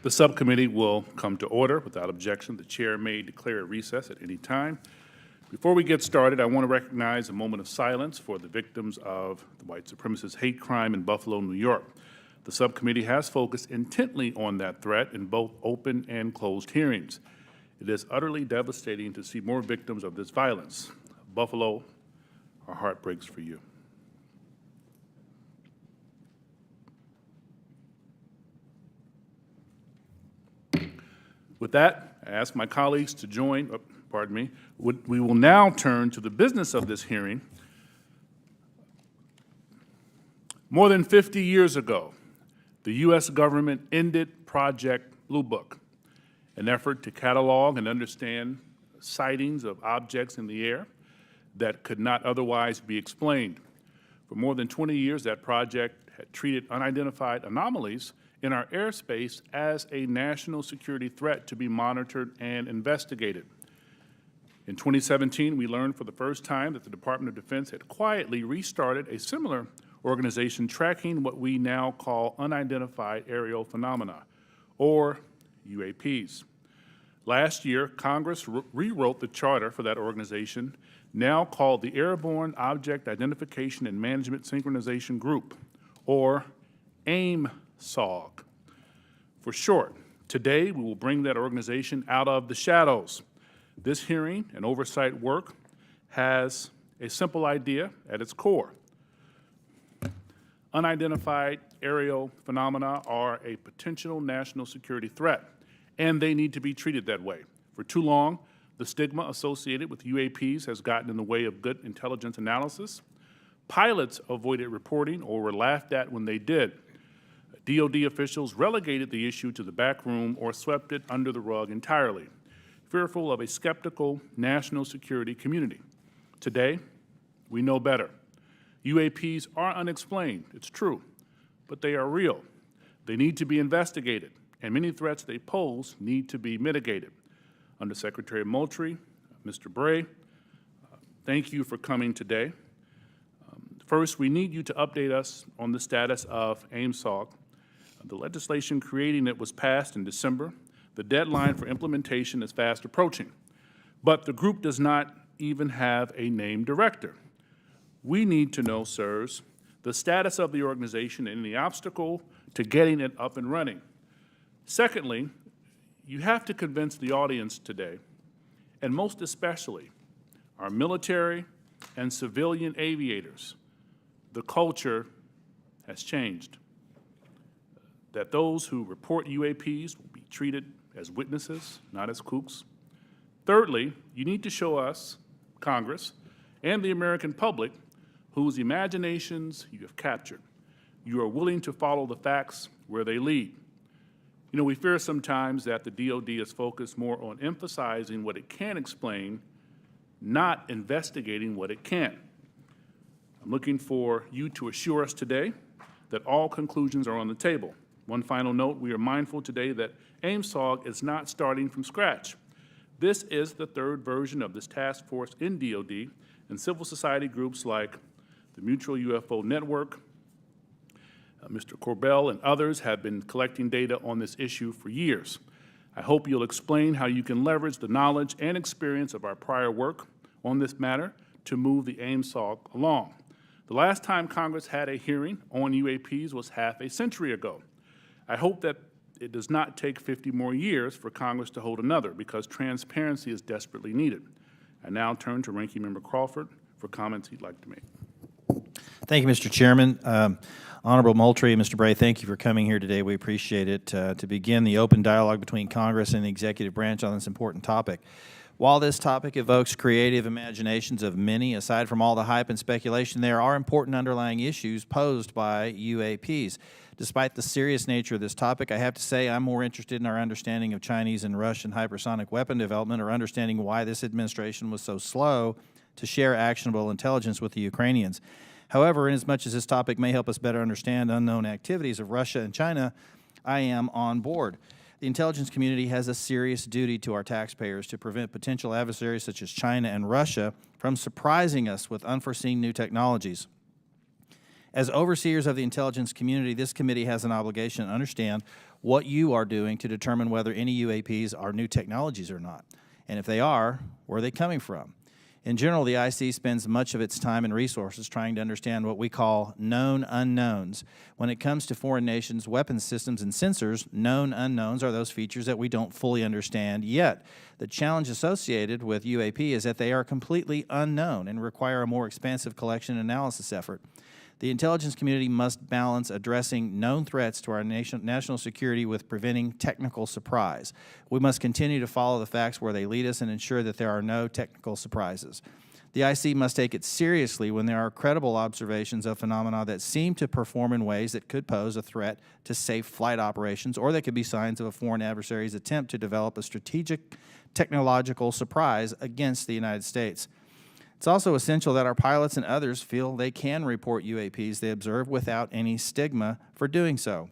The subcommittee will come to order. Without objection, the chair may declare a recess at any time. Before we get started, I want to recognize a moment of silence for the victims of the white supremacist hate crime in Buffalo, New York. The subcommittee has focused intently on that threat in both open and closed hearings. It is utterly devastating to see more victims of this violence. Buffalo, our heart breaks for you. With that, I ask my colleagues to join, we will now turn to the business of this hearing. More than 50 years ago, the U.S. government ended Project Blue Book, an effort to catalog and understand sightings of objects in the air that could not otherwise be explained. For more than 20 years, that project had treated unidentified anomalies in our airspace as a national security threat to be monitored and investigated. In 2017, we learned for the first time that the Department of Defense had quietly restarted a similar organization tracking what we now call unidentified aerial phenomena, or UAPs. Last year, Congress rewrote the charter for that organization, now called the Airborne Object Identification and Management Synchronization Group, or AIM-SOG for short. Today, we will bring that organization out of the shadows. This hearing and oversight work has a simple idea at its core. Unidentified aerial phenomena are a potential national security threat, and they need to be treated that way. For too long, the stigma associated with UAPs has gotten in the way of good intelligence analysis. Pilots avoided reporting or were laughed at when they did. DoD officials relegated the issue to the back room or swept it under the rug entirely, fearful of a skeptical national security community. Today, we know better. UAPs are unexplained, it's true, but they are real. They need to be investigated, and many threats they pose need to be mitigated. Undersecretary Moultrie, Mr. Bray, thank you for coming today. First, we need you to update us on the status of AIM-SOG. The legislation creating it was passed in December. The deadline for implementation is fast approaching, but the group does not even have a named director. We need to know, sirs, the status of the organization and the obstacle to getting it up and running. Secondly, you have to convince the audience today, and most especially our military and civilian aviators, the culture has changed. That those who report UAPs will be treated as witnesses, not as kooks. Thirdly, you need to show us, Congress, and the American public whose imaginations you have captured. You are willing to follow the facts where they lead. You know, we fear sometimes that the DoD is focused more on emphasizing what it can explain, not investigating what it can't. I'm looking for you to assure us today that all conclusions are on the table. One final note, we are mindful today that AIM-SOG is not starting from scratch. This is the third version of this task force in DoD, and civil society groups like the Mutual UFO Network, Mr. Corbell and others have been collecting data on this issue for years. I hope you'll explain how you can leverage the knowledge and experience of our prior work on this matter to move the AIM-SOG along. The last time Congress had a hearing on UAPs was half a century ago. I hope that it does not take 50 more years for Congress to hold another, because transparency is desperately needed. I now turn to Ranking Member Crawford for comments he'd like to make. Thank you, Mr. Chairman. Honorable Moultrie and Mr. Bray, thank you for coming here today. We appreciate it. To begin the open dialogue between Congress and the executive branch on this important topic. While this topic evokes creative imaginations of many, aside from all the hype and speculation, there are important underlying issues posed by UAPs. Despite the serious nature of this topic, I have to say I'm more interested in our understanding of Chinese and Russian hypersonic weapon development, or understanding why this administration was so slow to share actionable intelligence with the Ukrainians. However, inasmuch as this topic may help us better understand unknown activities of Russia and China, I am on board. The intelligence community has a serious duty to our taxpayers to prevent potential adversaries such as China and Russia from surprising us with unforeseen new technologies. As overseers of the intelligence community, this committee has an obligation to understand what you are doing to determine whether any UAPs are new technologies or not. And if they are, where are they coming from? In general, the IC spends much of its time and resources trying to understand what we call known unknowns. When it comes to foreign nations' weapons systems and sensors, known unknowns are those features that we don't fully understand yet. The challenge associated with UAP is that they are completely unknown and require a more expansive collection and analysis effort. The intelligence community must balance addressing known threats to our national security with preventing technical surprise. We must continue to follow the facts where they lead us and ensure that there are no technical surprises. The IC must take it seriously when there are credible observations of phenomena that seem to perform in ways that could pose a threat to safe flight operations, or that could be signs of a foreign adversary's attempt to develop a strategic technological surprise against the United States. It's also essential that our pilots and others feel they can report UAPs they observe without any stigma for doing so.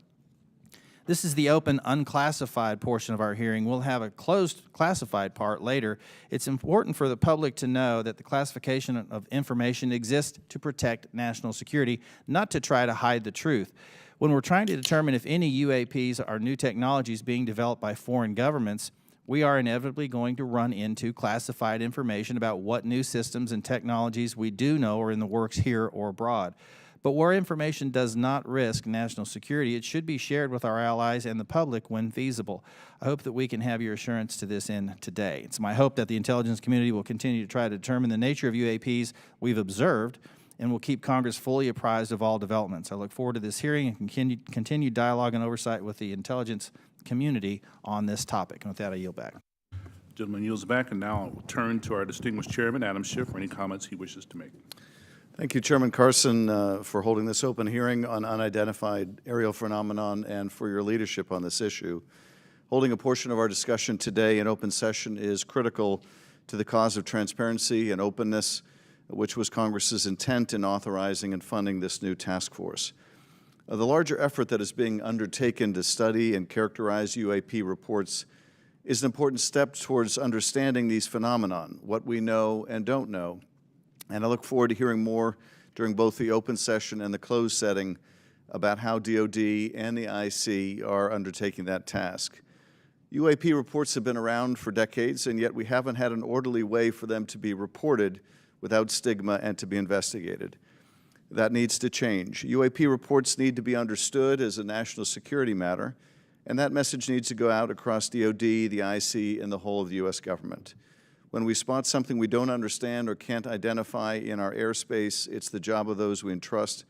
This is the open, unclassified portion of our hearing. We'll have a closed, classified part later. It's important for the public to know that the classification of information exists to protect national security, not to try to hide the truth. When we're trying to determine if any UAPs are new technologies being developed by foreign governments, we are inevitably going to run into classified information about what new systems and technologies we do know are in the works here or abroad. But where information does not risk national security, it should be shared with our allies and the public when feasible. I hope that we can have your assurance to this end today. It's my hope that the intelligence community will continue to try to determine the nature of UAPs we've observed and will keep Congress fully apprised of all developments. I look forward to this hearing and continued dialogue and oversight with the intelligence community on this topic. And with that, I yield back. Gentleman yields back, and now I'll turn to our distinguished chairman, Adam Schiff, for any comments he wishes to make. Thank you, Chairman Carson, for holding this open hearing on unidentified aerial phenomenon and for your leadership on this issue. Holding a portion of our discussion today in open session is critical to the cause of transparency and openness, which was Congress's intent in authorizing and funding this new task force. The larger effort that is being undertaken to study and characterize UAP reports is an important step towards understanding these phenomenon, what we know and don't know. And I look forward to hearing more during both the open session and the closed setting about how DOD and the IC are undertaking that task. UAP reports have been around for decades, and yet we haven't had an orderly way for them to be reported without stigma and to be investigated. That needs to change. UAP reports need to be understood as a national security matter, and that message needs to go out across DOD, the IC, and the whole of the U.S. government. When we spot something we don't understand or can't identify in our airspace, it's the job of those we entrust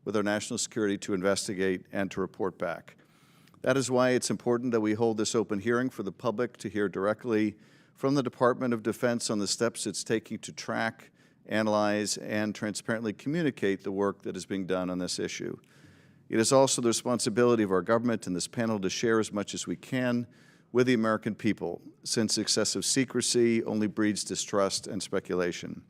with our national security to investigate and to report back. That is why it's important that we hold this open hearing for the public to hear directly from the Department of Defense on the steps it's taking to track, analyze, and transparently communicate the work that is being done on this issue. It is also the responsibility of our government and this panel to share as much as we can with the American people, since excessive secrecy only breeds distrust and speculation.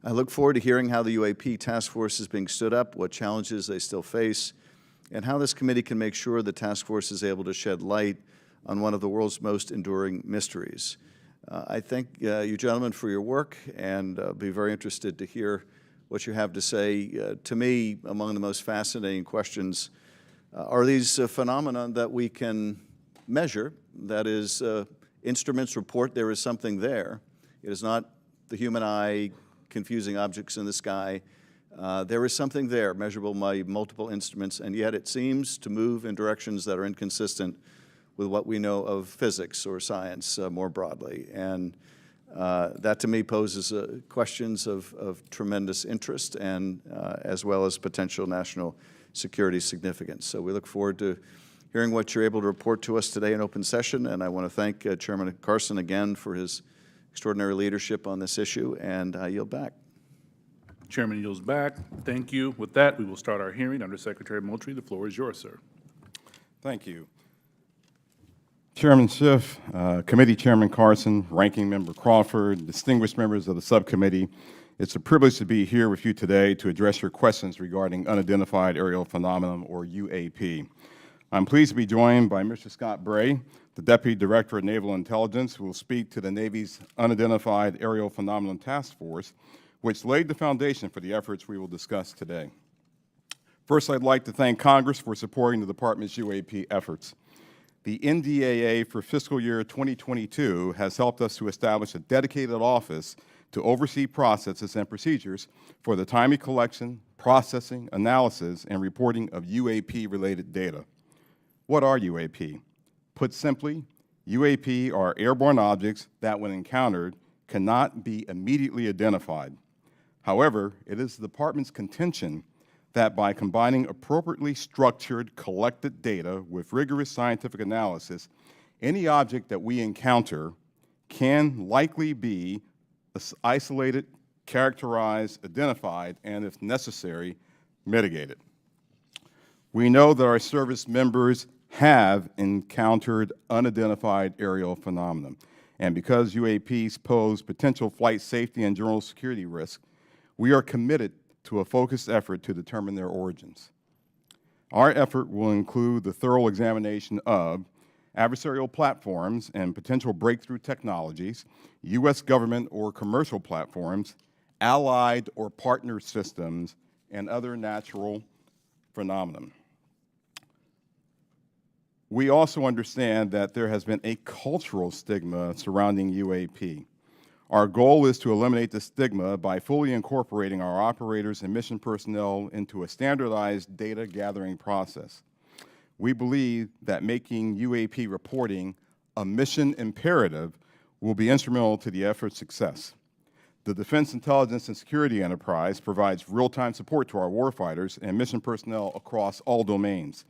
I look forward to hearing how the UAP task force is being stood up, what challenges they still face, and how this committee can make sure the task force is able to shed light on one of the world's most enduring mysteries. I thank you gentlemen for your work, and be very interested to hear what you have to say. To me, among the most fascinating questions are these phenomena that we can measure. That is, instruments report there is something there. It is not the human eye confusing objects in the sky. There is something there, measurable by multiple instruments, and yet it seems to move in directions that are inconsistent with what we know of physics or science more broadly. And that to me poses questions of tremendous interest and as well as potential national security significance. So we look forward to hearing what you're able to report to us today in open session, and I want to thank Chairman Carson again for his extraordinary leadership on this issue, and I yield back. Chairman yields back. Thank you. With that, we will start our hearing. Under Secretary Moultrie, the floor is yours, sir. Thank you. Chairman Schiff, Committee Chairman Carson, Ranking Member Crawford, distinguished members of the subcommittee, it's a privilege to be here with you today to address your questions regarding unidentified aerial phenomenon, or UAP. I'm pleased to be joined by Mr. Scott Bray, the Deputy Director of Naval Intelligence, who will speak to the Navy's Unidentified Aerial Phenomenon Task Force, which laid the foundation for the efforts we will discuss today. First, I'd like to thank Congress for supporting the Department's UAP efforts. The NDAA for fiscal year 2022 has helped us to establish a dedicated office to oversee processes and procedures for the timely collection, processing, analysis, and reporting of UAP-related data. What are UAP? Put simply, UAP are airborne objects that, when encountered, cannot be immediately identified. However, it is the Department's contention that by combining appropriately structured, collected data with rigorous scientific analysis, any object that we encounter can likely be isolated, characterized, identified, and if necessary, mitigated. We know that our service members have encountered unidentified aerial phenomena, and because UAPs pose potential flight safety and general security risks, we are committed to a focused effort to determine their origins. Our effort will include the thorough examination of adversarial platforms and potential breakthrough technologies, U.S. government or commercial platforms, allied or partner systems, and other natural phenomena. We also understand that there has been a cultural stigma surrounding UAP. Our goal is to eliminate the stigma by fully incorporating our operators and mission personnel into a standardized data gathering process. We believe that making UAP reporting a mission imperative will be instrumental to the effort's success. The Defense Intelligence and Security Enterprise provides real-time support to our warfighters and mission personnel across all domains.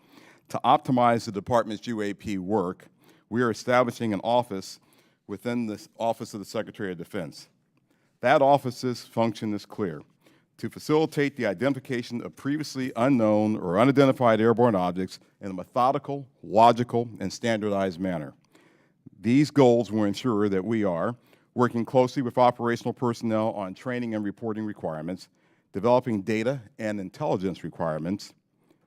To optimize the Department's UAP work, we are establishing an office within the Office of the Secretary of Defense. That office's function is clear: to facilitate the identification of previously unknown or unidentified airborne objects in a methodical, logical, and standardized manner. These goals will ensure that we are working closely with operational personnel on training and reporting requirements, developing data and intelligence requirements,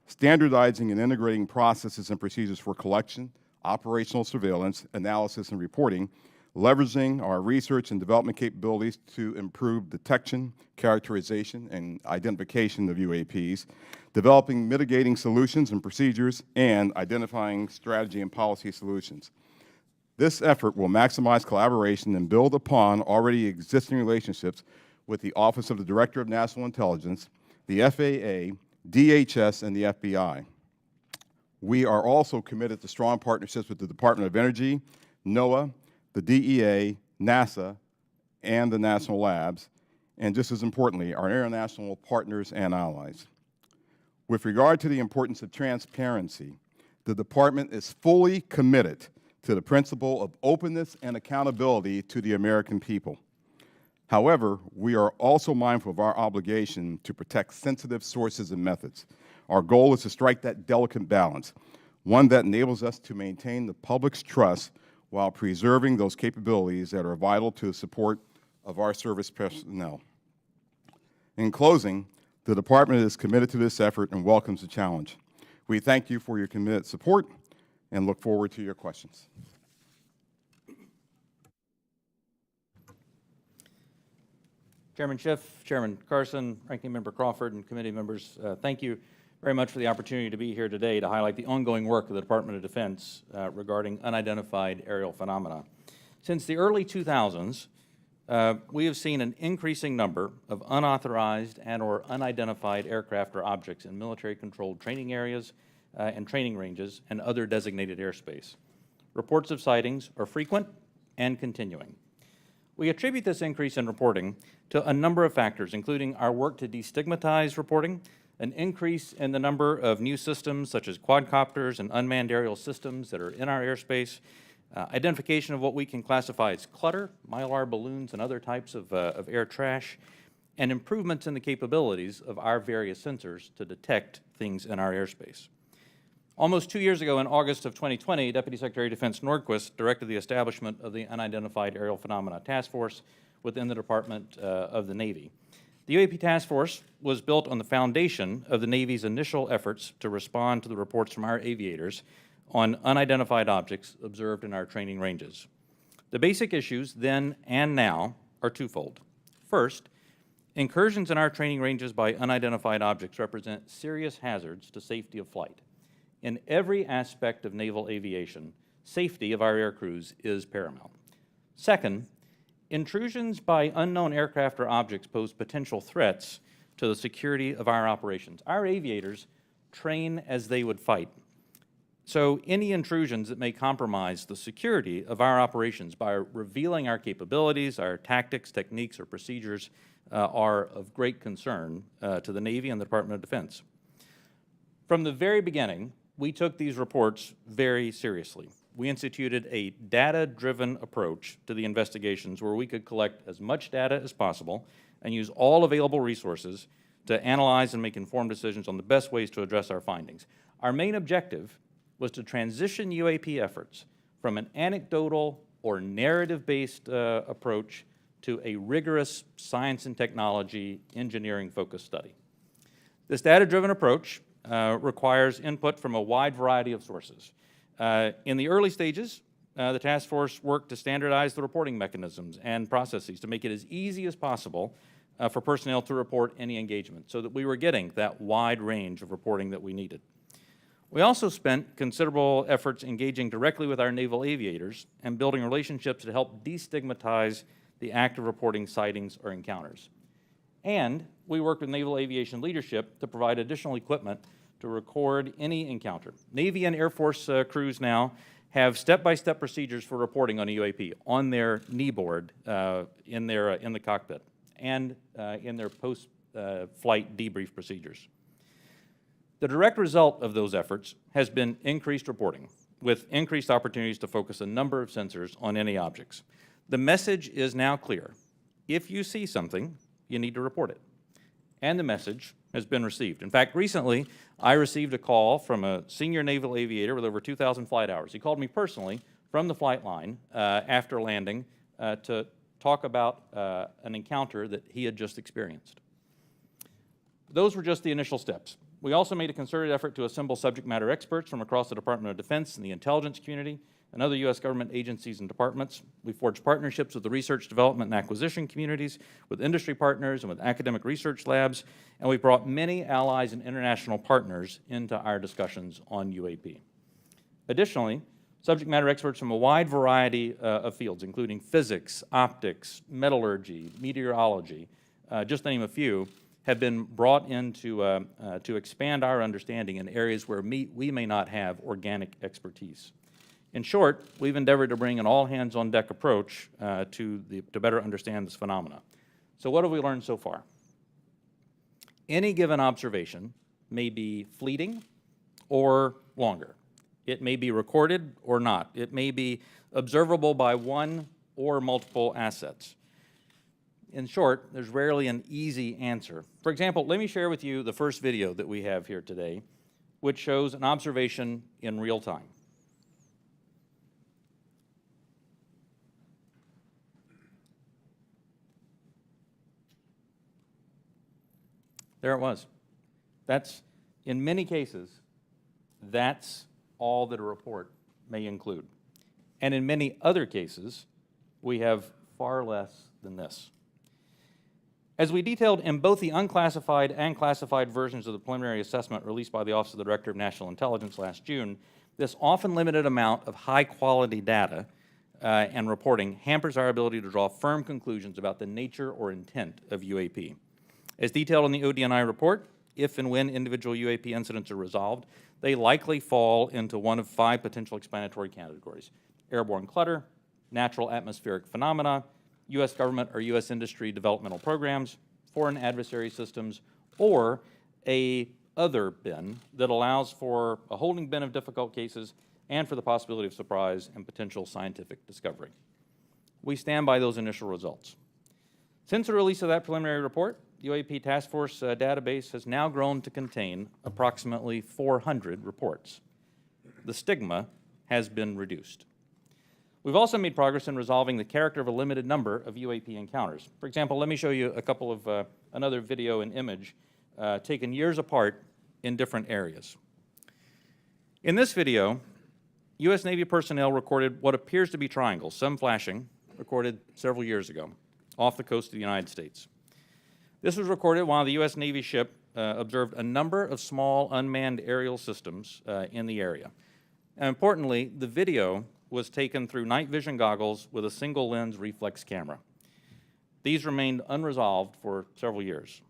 standardizing and integrating processes and procedures for collection, operational surveillance, analysis, and reporting, leveraging our research and development capabilities to improve detection, characterization, and identification of UAPs, developing mitigating solutions and procedures, and identifying strategy and policy solutions. This effort will maximize collaboration and build upon already existing relationships with the Office of the Director of National Intelligence, the FAA, DHS, and the FBI. We are also committed to strong partnerships with the Department of Energy, NOAA, the DEA, NASA, and the national labs, and just as importantly, our international partners and allies. With regard to the importance of transparency, the Department is fully committed to the principle of openness and accountability to the American people. However, we are also mindful of our obligation to protect sensitive sources and methods. Our goal is to strike that delicate balance, one that enables us to maintain the public's trust while preserving those capabilities that are vital to the support of our service personnel. In closing, the Department is committed to this effort and welcomes the challenge. We thank you for your committed support and look forward to your questions. Chairman Schiff, Chairman Carson, Ranking Member Crawford, and committee members, thank you very much for the opportunity to be here today to highlight the ongoing work of the Department of Defense regarding unidentified aerial phenomena. Since the early 2000s, we have seen an increasing number of unauthorized and or unidentified aircraft or objects in military-controlled training areas and training ranges and other designated airspace. Reports of sightings are frequent and continuing. We attribute this increase in reporting to a number of factors, including our work to destigmatize reporting, an increase in the number of new systems such as quadcopters and unmanned aerial systems that are in our airspace, identification of what we can classify as clutter, mylar balloons, and other types of air trash, and improvements in the capabilities of our various sensors to detect things in our airspace. Almost 2 years ago, in August of 2020, Deputy Secretary of Defense Nordquist directed the establishment of the Unidentified Aerial Phenomena Task Force within the Department of the Navy. The UAP Task Force was built on the foundation of the Navy's initial efforts to respond to the reports from our aviators on unidentified objects observed in our training ranges. The basic issues then and now are twofold. First, Incursions in our training ranges by unidentified objects represent serious hazards to safety of flight. In every aspect of naval aviation, safety of our air crews is paramount. Second, intrusions by unknown aircraft or objects pose potential threats to the security of our operations. Our aviators train as they would fight. So any intrusions that may compromise the security of our operations by revealing our capabilities, our tactics, techniques, or procedures are of great concern to the Navy and the Department of Defense. From the very beginning, we took these reports very seriously. We instituted a data-driven approach to the investigations where we could collect as much data as possible and use all available resources to analyze and make informed decisions on the best ways to address our findings. Our main objective was to transition UAP efforts from an anecdotal or narrative-based approach to a rigorous science and technology engineering-focused study. This data-driven approach requires input from a wide variety of sources. In the early stages, the task force worked to standardize the reporting mechanisms and processes to make it as easy as possible for personnel to report any engagement so that we were getting that wide range of reporting that we needed. We also spent considerable efforts engaging directly with our naval aviators and building relationships to help destigmatize the act of reporting sightings or encounters. And we worked with naval aviation leadership to provide additional equipment to record any encounter. Navy and Air Force crews now have step-by-step procedures for reporting on a UAP on their knee board in the cockpit and in their post-flight debrief procedures. The direct result of those efforts has been increased reporting, with increased opportunities to focus a number of sensors on any objects. The message is now clear. If you see something, you need to report it. And the message has been received. In fact, recently, I received a call from a senior naval aviator with over 2,000 flight hours. He called me personally from the flight line after landing to talk about an encounter that he had just experienced. Those were just the initial steps. We also made a concerted effort to assemble subject matter experts from across the Department of Defense and the intelligence community and other U.S. government agencies and departments. We forged partnerships with the research, development, and acquisition communities, with industry partners, and with academic research labs, and we brought many allies and international partners into our discussions on UAP. Additionally, subject matter experts from a wide variety of fields, including physics, optics, metallurgy, meteorology, just to name a few, have been brought in to expand our understanding in areas where we may not have organic expertise. In short, we've endeavored to bring an all-hands-on-deck approach to better understand this phenomena. So what have we learned so far? Any given observation may be fleeting or longer. It may be recorded or not. It may be observable by one or multiple assets. In short, there's rarely an easy answer. For example, let me share with you the first video that we have here today, which shows an observation in real time. There it was. That's, in many cases, that's all that a report may include. And in many other cases, we have far less than this. As we detailed in both the unclassified and classified versions of the preliminary assessment released by the Office of the Director of National Intelligence last June, this often limited amount of high-quality data and reporting hampers our ability to draw firm conclusions about the nature or intent of UAP. As detailed in the ODNI report, if and when individual UAP incidents are resolved, they likely fall into one of 5 potential explanatory categories: airborne clutter, natural atmospheric phenomena, U.S. government or U.S. industry developmental programs, foreign adversary systems, or a other bin that allows for a holding bin of difficult cases and for the possibility of surprise and potential scientific discovery. We stand by those initial results. Since the release of that preliminary report, the UAP Task Force database has now grown to contain approximately 400 reports. The stigma has been reduced. We've also made progress in resolving the character of a limited number of UAP encounters. For example, let me show you a couple of another video and image taken years apart in different areas. In this video, U.S. Navy personnel recorded what appears to be triangles, some flashing, recorded several years ago, off the coast of the United States. This was recorded while the U.S. Navy ship observed a number of small unmanned aerial systems in the area. And importantly, the video was taken through night vision goggles with a single lens reflex camera. These remained unresolved for several years.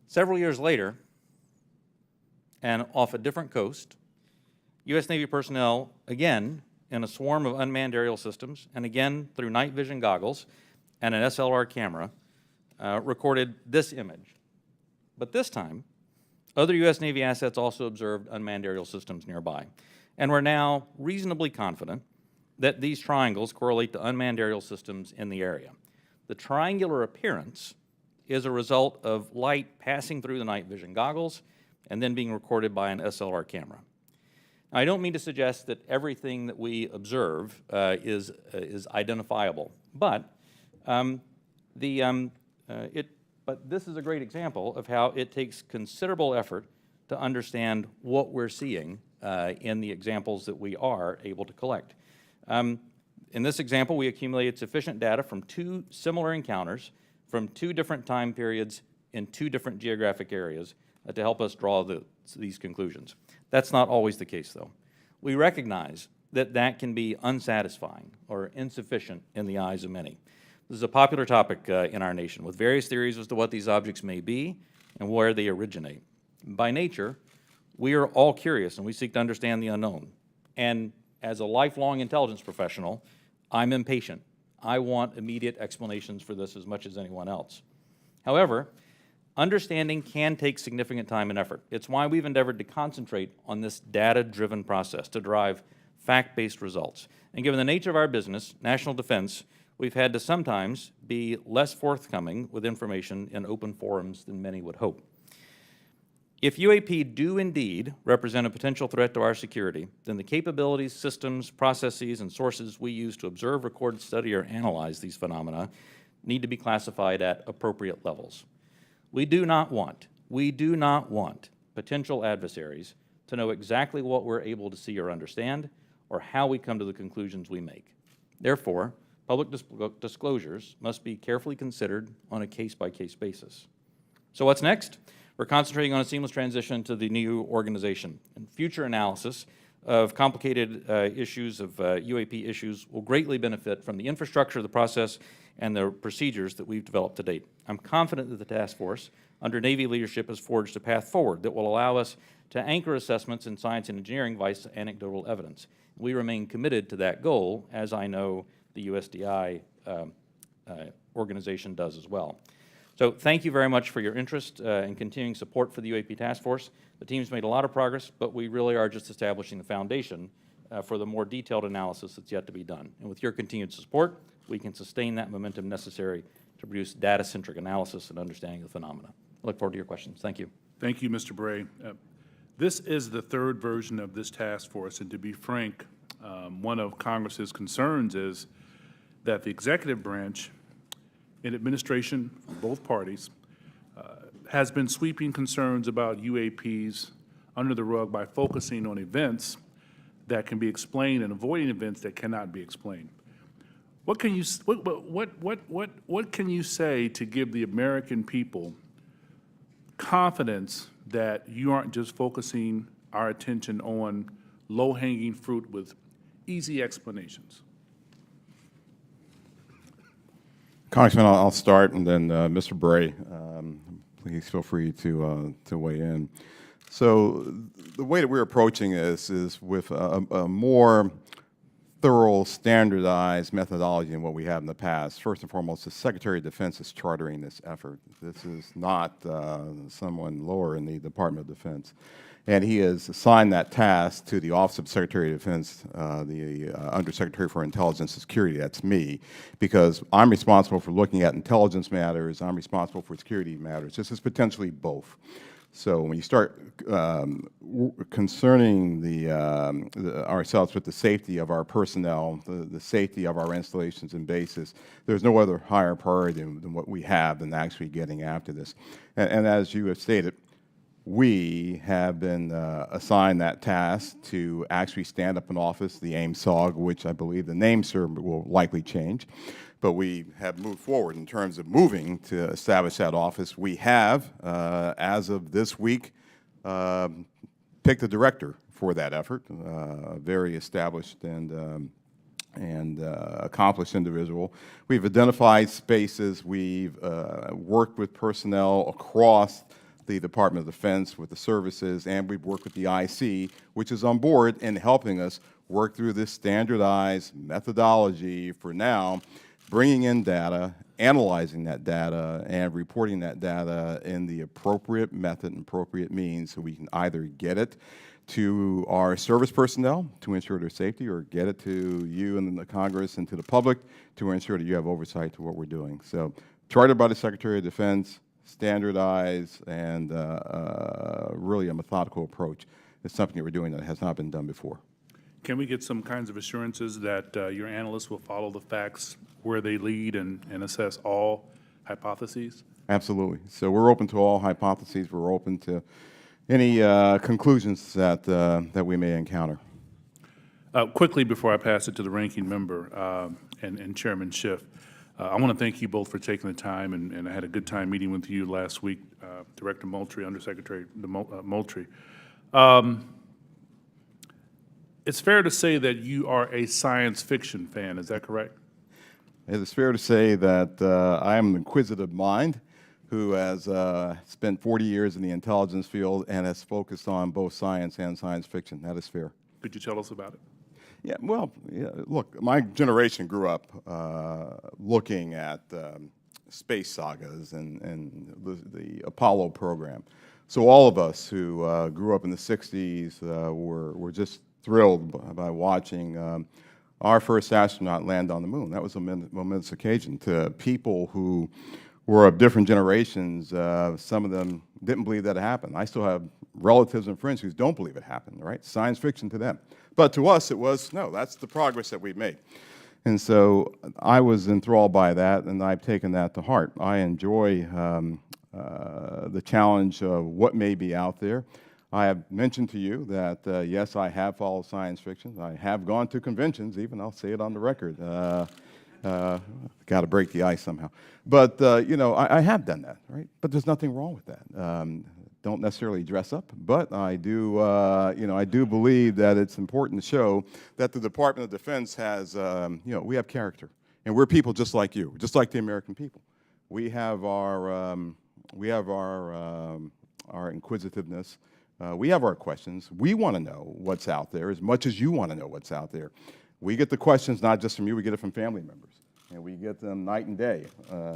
Several years later, and off a different coast, U.S. Navy personnel, again in a swarm of unmanned aerial systems, and again through night vision goggles and an SLR camera, recorded this image. But this time, other U.S. Navy assets also observed unmanned aerial systems nearby, and we're now reasonably confident that these triangles correlate to unmanned aerial systems in the area. The triangular appearance is a result of light passing through the night vision goggles and then being recorded by an SLR camera. Now, I don't mean to suggest that everything that we observe is identifiable, but this is a great example of how it takes considerable effort to understand what we're seeing in the examples that we are able to collect. In this example, we accumulated sufficient data from 2 similar encounters from 2 different time periods in 2 different geographic areas to help us draw these conclusions. That's not always the case, though. We recognize that that can be unsatisfying or insufficient in the eyes of many. This is a popular topic in our nation, with various theories as to what these objects may be and where they originate. By nature, we are all curious and we seek to understand the unknown. And as a lifelong intelligence professional, I'm impatient. I want immediate explanations for this as much as anyone else. However, understanding can take significant time and effort. It's why we've endeavored to concentrate on this data-driven process to derive fact-based results. And given the nature of our business, national defense, we've had to sometimes be less forthcoming with information in open forums than many would hope. If UAP do indeed represent a potential threat to our security, then the capabilities, systems, processes, and sources we use to observe, record, study, or analyze these phenomena need to be classified at appropriate levels. We do not want potential adversaries to know exactly what we're able to see or understand, or how we come to the conclusions we make. Therefore, public disclosures must be carefully considered on a case-by-case basis. So what's next? We're concentrating on a seamless transition to the new organization, and future analysis of complicated issues of UAP issues will greatly benefit from the infrastructure, the process, and the procedures that we've developed to date. I'm confident that the task force, under Navy leadership, has forged a path forward that will allow us to anchor assessments in science and engineering by anecdotal evidence. We remain committed to that goal, as I know the USDI organization does as well. So thank you very much for your interest and continuing support for the UAP Task Force. The team's made a lot of progress, but we really are just establishing the foundation for the more detailed analysis that's yet to be done. And with your continued support, we can sustain that momentum necessary to produce data-centric analysis and understanding of the phenomena. I look forward to your questions. Thank you. Thank you, Mr. Bray. This is the 3rd version of this task force, and to be frank, one of Congress's concerns is that the executive branch and administration from both parties has been sweeping concerns about UAPs under the rug by focusing on events that can be explained and avoiding events that cannot be explained. What can you say to give the American people confidence that you aren't just focusing our attention on low-hanging fruit with easy explanations? Congressman, I'll start, and then Mr. Bray, please feel free to weigh in. So the way that we're approaching this is with a more thorough, standardized methodology than what we have in the past. First and foremost, the Secretary of Defense is chartering this effort. This is not someone lower in the Department of Defense. And he has assigned that task to the Office of Secretary of Defense, the Undersecretary for Intelligence and Security, that's me, because I'm responsible for looking at intelligence matters, I'm responsible for security matters. This is potentially both. So when you start concerning ourselves with the safety of our personnel, the safety of our installations and bases, there's no other higher priority than what we have than actually getting after this. And as you have stated, we have been assigned that task to actually stand up an office, the AIM-SOG, which I believe the name, sir, will likely change. But we have moved forward in terms of moving to establish that office. We have, as of this week, picked a director for that effort, a very established and accomplished individual. We've identified spaces. We've worked with personnel across the Department of Defense with the services, and we've worked with the IC, which is on board in helping us work through this standardized methodology for now, bringing in data, analyzing that data, and reporting that data in the appropriate method and appropriate means so we can either get it to our service personnel to ensure their safety, or get it to you and the Congress and to the public to ensure that you have oversight to what we're doing. So, chartered by the Secretary of Defense, standardized, and really a methodical approach is something that we're doing that has not been done before. Can we get some kinds of assurances that your analysts will follow the facts where they lead and assess all hypotheses? Absolutely. So we're open to all hypotheses. We're open to any conclusions that we may encounter. Quickly, before I pass it to the ranking member and Chairman Schiff, I want to thank you both for taking the time, and I had a good time meeting with you last week, Director Moultrie, Undersecretary Moultrie. It's fair to say that you are a science fiction fan, is that correct? It is fair to say that I am an inquisitive mind who has spent 40 years in the intelligence field and has focused on both science and science fiction. That is fair. Could you tell us about it? Yeah, well, yeah, look, my generation grew up looking at space sagas and the Apollo program. So all of us who grew up in the 60s were just thrilled by watching our first astronaut land on the moon. That was a momentous occasion. To people who were of different generations, some of them didn't believe that it happened. I still have relatives and friends who don't believe it happened, right? Science fiction to them. But to us, it was, no, that's the progress that we've made. And so I was enthralled by that, and I've taken that to heart. I enjoy the challenge of what may be out there. I have mentioned to you that, yes, I have followed science fiction. I have gone to conventions, even. I'll say it on the record. Got to break the ice somehow. But, you know, I have done that, right? But there's nothing wrong with that. Don't necessarily dress up, but I do, you know, I do believe that it's important to show that the Department of Defense has, you know, we have character, and we're people just like you, just like the American people. We have our inquisitiveness. We have our questions. We want to know what's out there as much as you want to know what's out there. We get the questions not just from you, we get it from family members. And we get them night and day,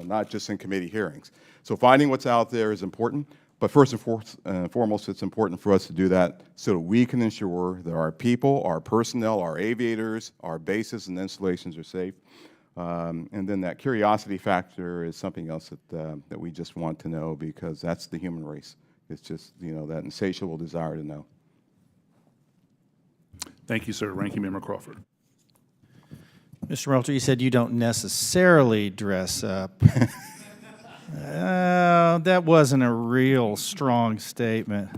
not just in committee hearings. So finding what's out there is important, but first and foremost, it's important for us to do that so that we can ensure that our people, our personnel, our aviators, our bases and installations are safe. And then that curiosity factor is something else that we just want to know, because that's the human race. It's just, you know, that insatiable desire to know. Thank you, sir. Ranking Member Crawford. Mr. Moultrie, you said you don't necessarily dress up. That wasn't a real strong statement.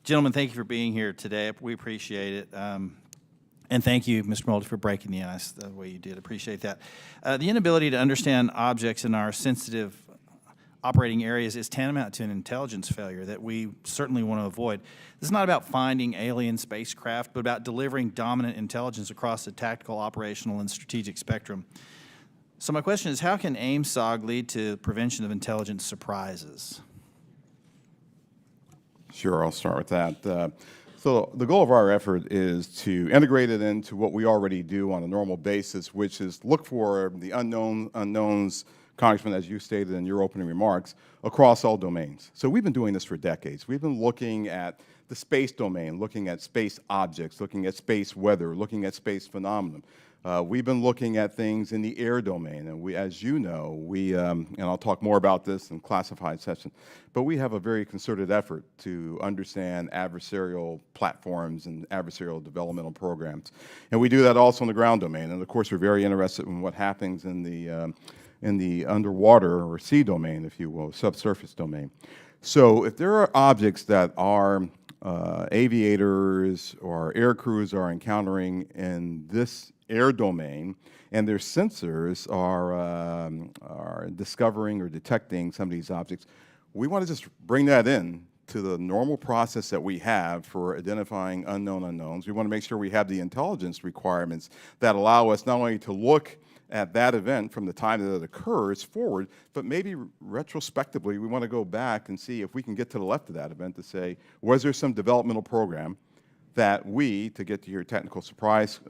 Gentlemen, thank you for being here today. We appreciate it. And thank you, Mr. Moultrie, for breaking the ice the way you did. Appreciate that. The inability to understand objects in our sensitive operating areas is tantamount to an intelligence failure that we certainly want to avoid. This is not about finding alien spacecraft, but about delivering dominant intelligence across the tactical, operational, and strategic spectrum. So my question is, how can AIM-SOG lead to prevention of intelligence surprises? Sure, I'll start with that. So the goal of our effort is to integrate it into what we already do on a normal basis, which is look for the unknowns, Congressman, as you stated in your opening remarks, across all domains. So we've been doing this for decades. We've been looking at the space domain, looking at space objects, looking at space weather, looking at space phenomenon. We've been looking at things in the air domain, and we, as you know, and I'll talk more about this in classified session, but we have a very concerted effort to understand adversarial platforms and adversarial developmental programs. And we do that also in the ground domain. And of course, we're very interested in what happens in the underwater or sea domain, if you will, subsurface domain. So if there are objects that our aviators or air crews are encountering in this air domain, and their sensors are discovering or detecting some of these objects, we want to just bring that in to the normal process that we have for identifying unknown unknowns. We want to make sure we have the intelligence requirements that allow us not only to look at that event from the time that it occurs forward, but maybe retrospectively, we want to go back and see if we can get to the left of that event to say, was there some developmental program that we, to get to your technical surprise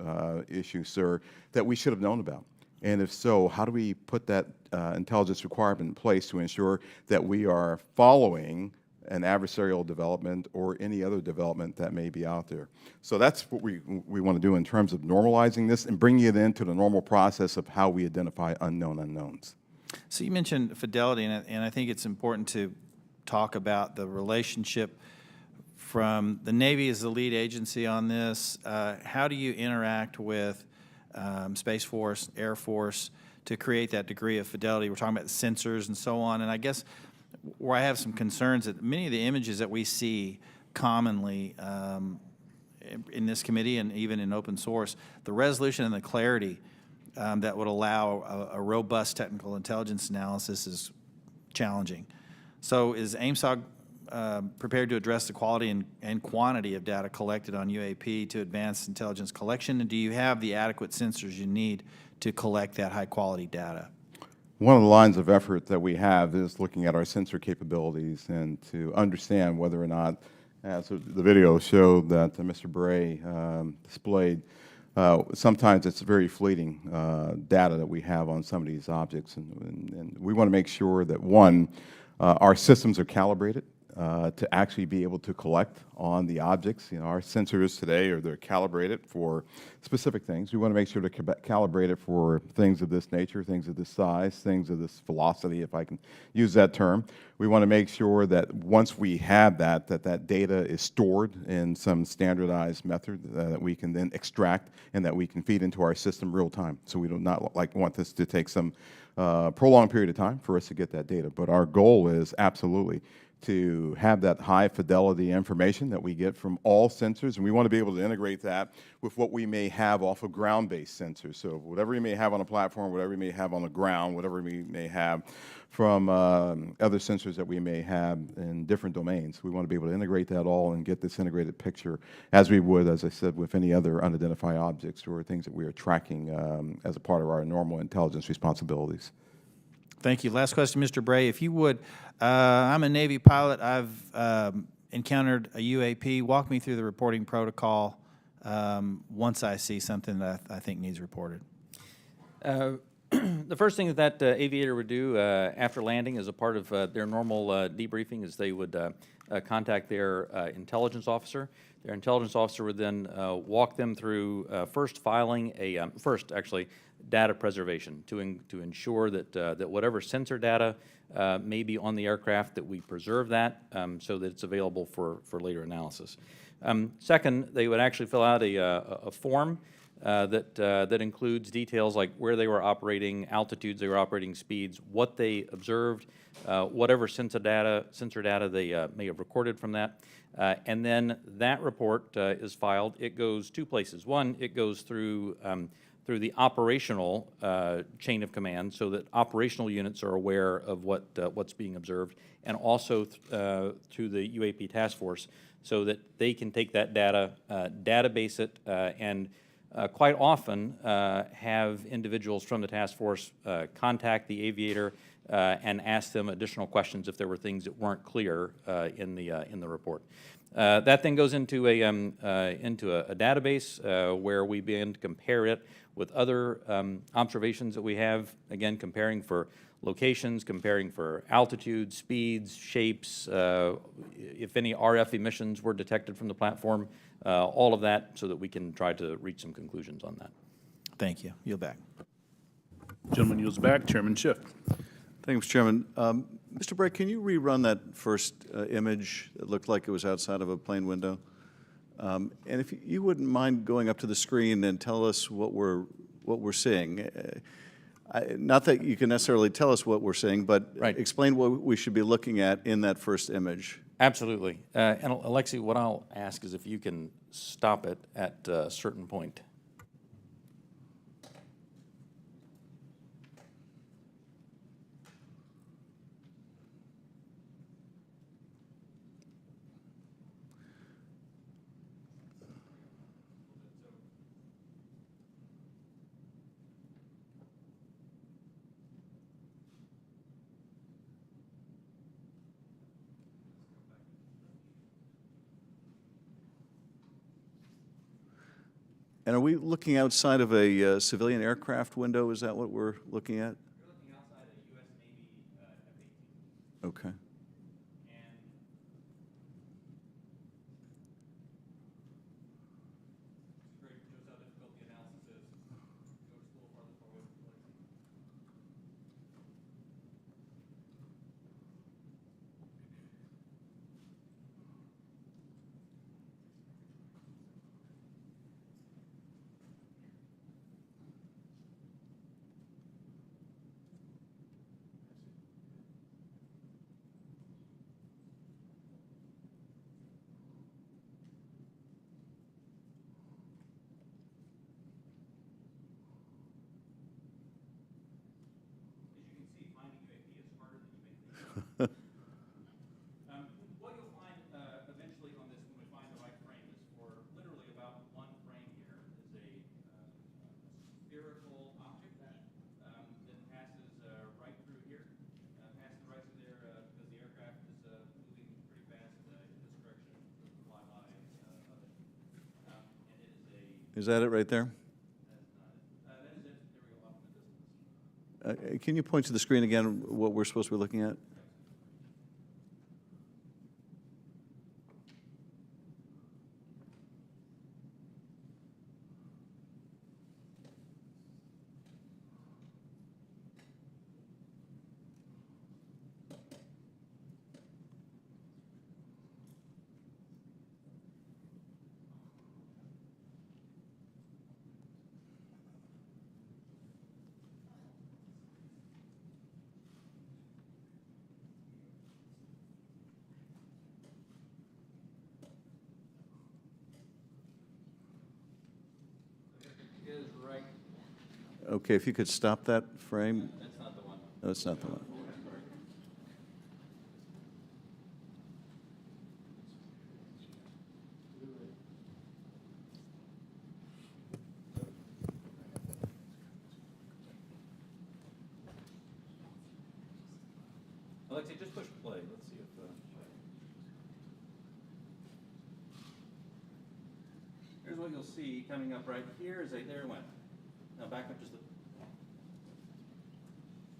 issue, sir, that we should have known about? And if so, how do we put that intelligence requirement in place to ensure that we are following an adversarial development or any other development that may be out there? So that's what we want to do in terms of normalizing this and bringing it into the normal process of how we identify unknown unknowns. So you mentioned fidelity, and I think it's important to talk about the relationship from the Navy as the lead agency on this. How do you interact with Space Force, Air Force to create that degree of fidelity? We're talking about sensors and so on, and I guess where I have some concerns that many of the images that we see commonly in this committee and even in open source, the resolution and the clarity that would allow a robust technical intelligence analysis is challenging. So is AIMSOG prepared to address the quality and quantity of data collected on UAP to advance intelligence collection, and do you have the adequate sensors you need to collect that high-quality data? One of the lines of effort that we have is looking at our sensor capabilities and to understand whether or not, as the video showed that Mr. Bray displayed, sometimes it's very fleeting data that we have on some of these objects. And we want to make sure that, one, our systems are calibrated to actually be able to collect on the objects. You know, our sensors today they're calibrated for specific things. We want to make sure they're calibrated for things of this nature, things of this size, things of this velocity, if I can use that term. We want to make sure that once we have that data is stored in some standardized method that we can then extract and that we can feed into our system real time. So we do not want this to take some prolonged period of time for us to get that data. But our goal is absolutely to have that high fidelity information that we get from all sensors, and we want to be able to integrate that with what we may have off of ground-based sensors. So whatever you may have on a platform, whatever you may have on the ground, whatever we may have from other sensors that we may have in different domains, we want to be able to integrate that all and get this integrated picture as we would, as I said, with any other unidentified objects or things that we are tracking as a part of our normal intelligence responsibilities. Thank you. Last question, Mr. Bray, if you would. I'm a Navy pilot. I've encountered a UAP. Walk me through the reporting protocol once I see something that I think needs reported. The first thing that aviator would do after landing as a part of their normal debriefing is they would contact their intelligence officer. Their intelligence officer would then walk them through first filing data preservation to ensure that whatever sensor data may be on the aircraft, that we preserve that so that it's available for later analysis. Second, they would actually fill out a form that includes details like where they were operating, altitudes they were operating, speeds, what they observed, whatever sensor data they may have recorded from that. And then that report is filed. It goes two places. One, it goes through the operational chain of command so that operational units are aware of what's being observed, and also through the UAP task force so that they can take that data, database it, and quite often have individuals from the task force contact the aviator and ask them additional questions if there were things that weren't clear in the report. That then goes into a database where we begin to compare it with other observations that we have, again, comparing for locations, comparing for altitude, speeds, shapes, if any RF emissions were detected from the platform, all of that so that we can try to reach some conclusions on that. Thank you. Yield back. Gentleman yields back. Chairman Schiff. Thank you, Mr. Chairman. Mr. Bray, can you rerun that first image? It looked like it was outside of a plane window. And if you wouldn't mind going up to the screen and tell us what we're seeing. Not that you can necessarily tell us what we're seeing, but Right. explain what we should be looking at in that first image. Absolutely. And Alexi, what I'll ask is if you can stop it at a certain point. And are we looking outside of a civilian aircraft window? Is that what we're looking at? You're looking outside a U.S. Navy F-18. Okay. And it's great, it shows how difficult the analysis is. Go just a little farther forward. What you'll find eventually on this, when we find the right frame, is for literally about one frame here is a spherical object that passes right through here, passes right through there because the aircraft is moving pretty fast in this direction to the flyby of it. And it is a, Is that it right there? that is it. There we go, off in the distance. Can you point to the screen again what we're supposed to be looking at? Is right. Okay, if you could stop that frame. That's not the one. No, it's not the one. Alexi, just push play. Let's see if. Here's what you'll see coming up right here is there it went. Now back up just a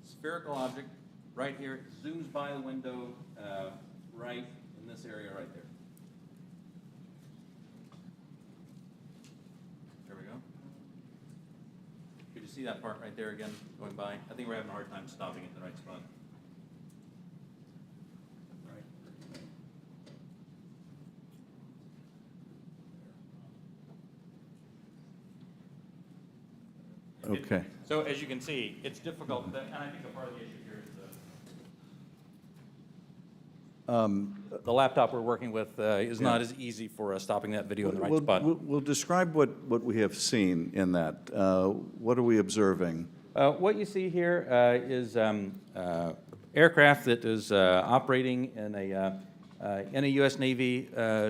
spherical object right here. It zooms by the window right in this area right there. There we go. Could you see that part right there again going by? I think we're having a hard time stopping it in the right spot. Okay. So as you can see, it's difficult, and I think a part of the issue here is the laptop we're working with is not as easy for stopping that video in the right spot. We'll describe what we have seen in that. What are we observing? What you see here is aircraft that is operating in a U.S. Navy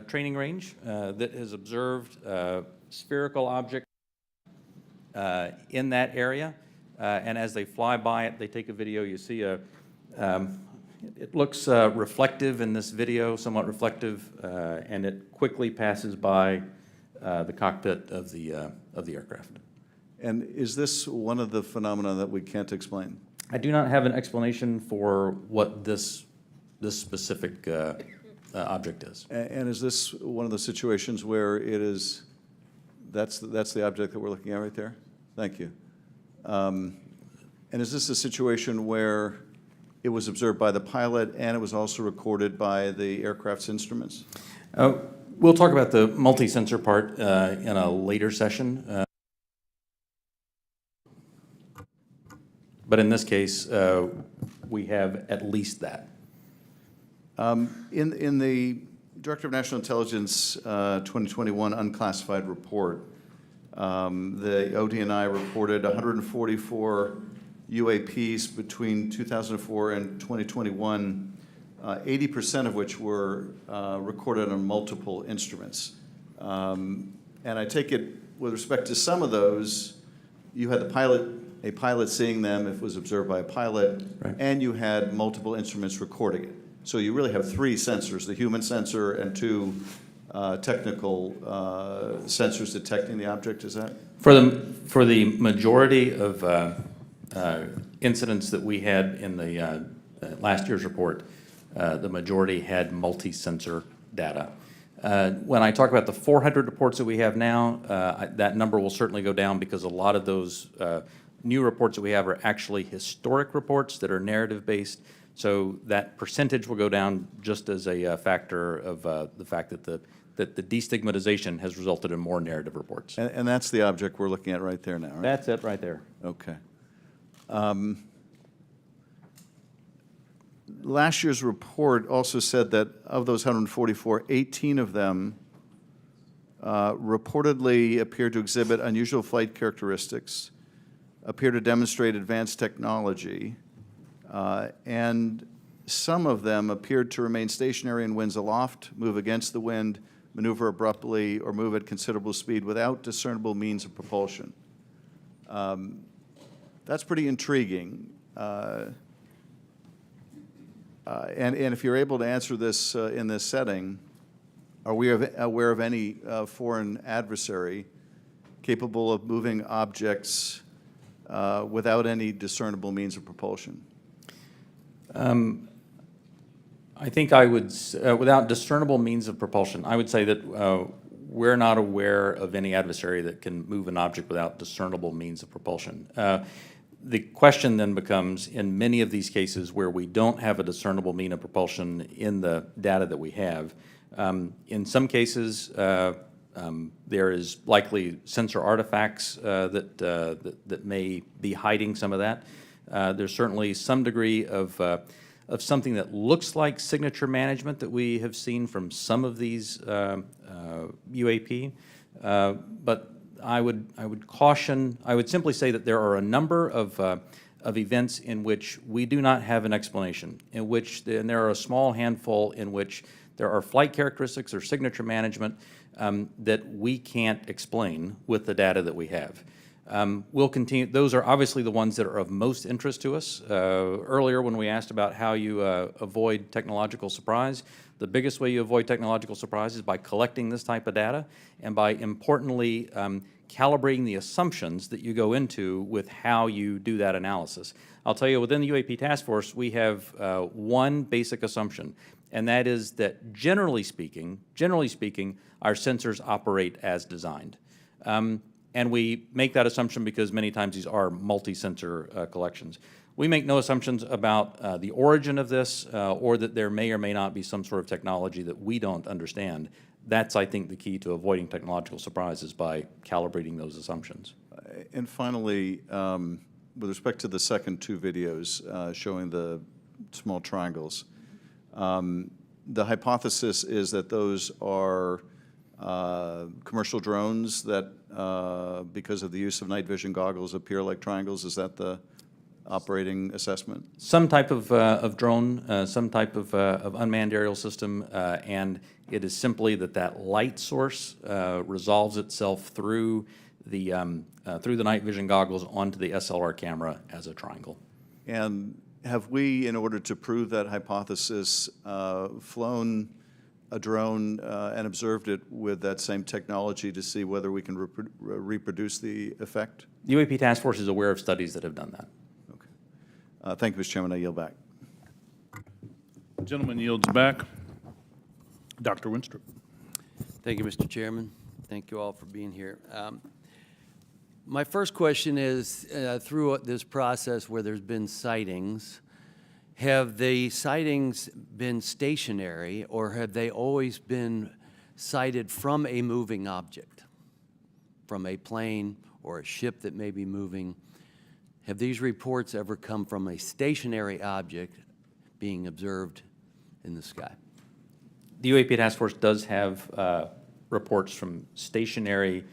training range that has observed spherical object in that area, and as they fly by it, they take a video. You see it looks reflective in this video, somewhat reflective, and it quickly passes by the cockpit of the aircraft. And is this one of the phenomena that we can't explain? I do not have an explanation for what this specific object is. And is this one of the situations where it is, that's the object that we're looking at right there? Thank you. And is this a situation where it was observed by the pilot and it was also recorded by the aircraft's instruments? We'll talk about the multi-sensor part in a later session. But in this case, we have at least that. In the Director of National Intelligence 2021 unclassified report, the ODNI reported 144 UAPs between 2004 and 2021, 80% of which were recorded on multiple instruments. And I take it, with respect to some of those, you had a pilot seeing them if it was observed by a pilot, Right. and you had multiple instruments recording it. So you really have three sensors, the human sensor and two technical sensors detecting the object, is that? For the majority of incidents that we had in the last year's report, the majority had multi-sensor data. When I talk about the 400 reports that we have now, that number will certainly go down because a lot of those new reports that we have are actually historic reports that are narrative-based. So that percentage will go down just as a factor of the fact that the destigmatization has resulted in more narrative reports. And that's the object we're looking at right there now, right? That's it right there. Okay. Last year's report also said that of those 144, 18 of them reportedly appeared to exhibit unusual flight characteristics, appear to demonstrate advanced technology, and some of them appeared to remain stationary in winds aloft, move against the wind, maneuver abruptly, or move at considerable speed without discernible means of propulsion. That's pretty intriguing. And if you're able to answer this in this setting, are we aware of any foreign adversary capable of moving objects without any discernible means of propulsion? I think I would, without discernible means of propulsion, I would say that we're not aware of any adversary that can move an object without discernible means of propulsion. The question then becomes, in many of these cases where we don't have a discernible mean of propulsion in the data that we have, in some cases there is likely sensor artifacts that may be hiding some of that. There's certainly some degree of something that looks like signature management that we have seen from some of these UAP, but I would caution. I would simply say that there are a number of events in which we do not have an explanation, and there are a small handful in which there are flight characteristics or signature management that we can't explain with the data that we have. We'll continue. Those are obviously the ones that are of most interest to us. Earlier, when we asked about how you avoid technological surprise, the biggest way you avoid technological surprise is by collecting this type of data and by, importantly, calibrating the assumptions that you go into with how you do that analysis. I'll tell you, within the UAP task force, we have one basic assumption, and that is that generally speaking, our sensors operate as designed. And we make that assumption because many times these are multi-sensor collections. We make no assumptions about the origin of this or that there may or may not be some sort of technology that we don't understand. That's, I think, the key to avoiding technological surprises by calibrating those assumptions. And finally, with respect to the second two videos showing the small triangles, the hypothesis is that those are commercial drones that, because of the use of night vision goggles, appear like triangles. Is that the operating assessment? Some type of drone, some type of unmanned aerial system, and it is simply that light source resolves itself through the night vision goggles onto the SLR camera as a triangle. And have we, in order to prove that hypothesis, flown a drone and observed it with that same technology to see whether we can reproduce the effect? The UAP task force is aware of studies that have done that. Okay. Thank you, Mr. Chairman. I yield back. Gentleman yields back. Dr. Winstrup. Thank you, Mr. Chairman. Thank you all for being here. My first question is, through this process where there's been sightings, have the sightings been stationary, or have they always been sighted from a moving object, from a plane or a ship that may be moving? Have these reports ever come from a stationary object being observed in the sky? The UAP Task Force does have reports from stationary,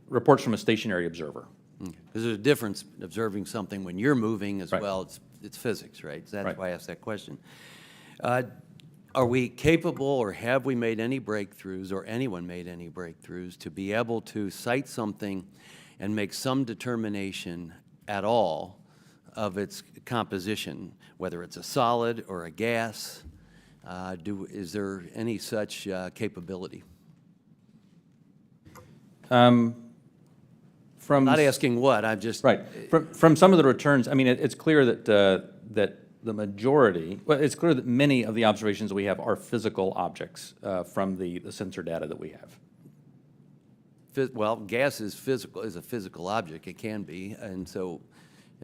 reports from a stationary observer. Because there's a difference observing something when you're moving as Right. well. It's physics, right? So that's Right. why I asked that question. Are we capable, or have we made any breakthroughs, or anyone made any breakthroughs, to be able to cite something and make some determination at all of its composition, whether it's a solid or a gas? Is there any such capability? From Not asking what, I'm just. Right. From some of the returns, I mean, it's clear that that the majority, well, it's clear that many of the observations that we have are physical objects from the sensor data that we have. Well, gas is physical, is a physical object. It can be, and so,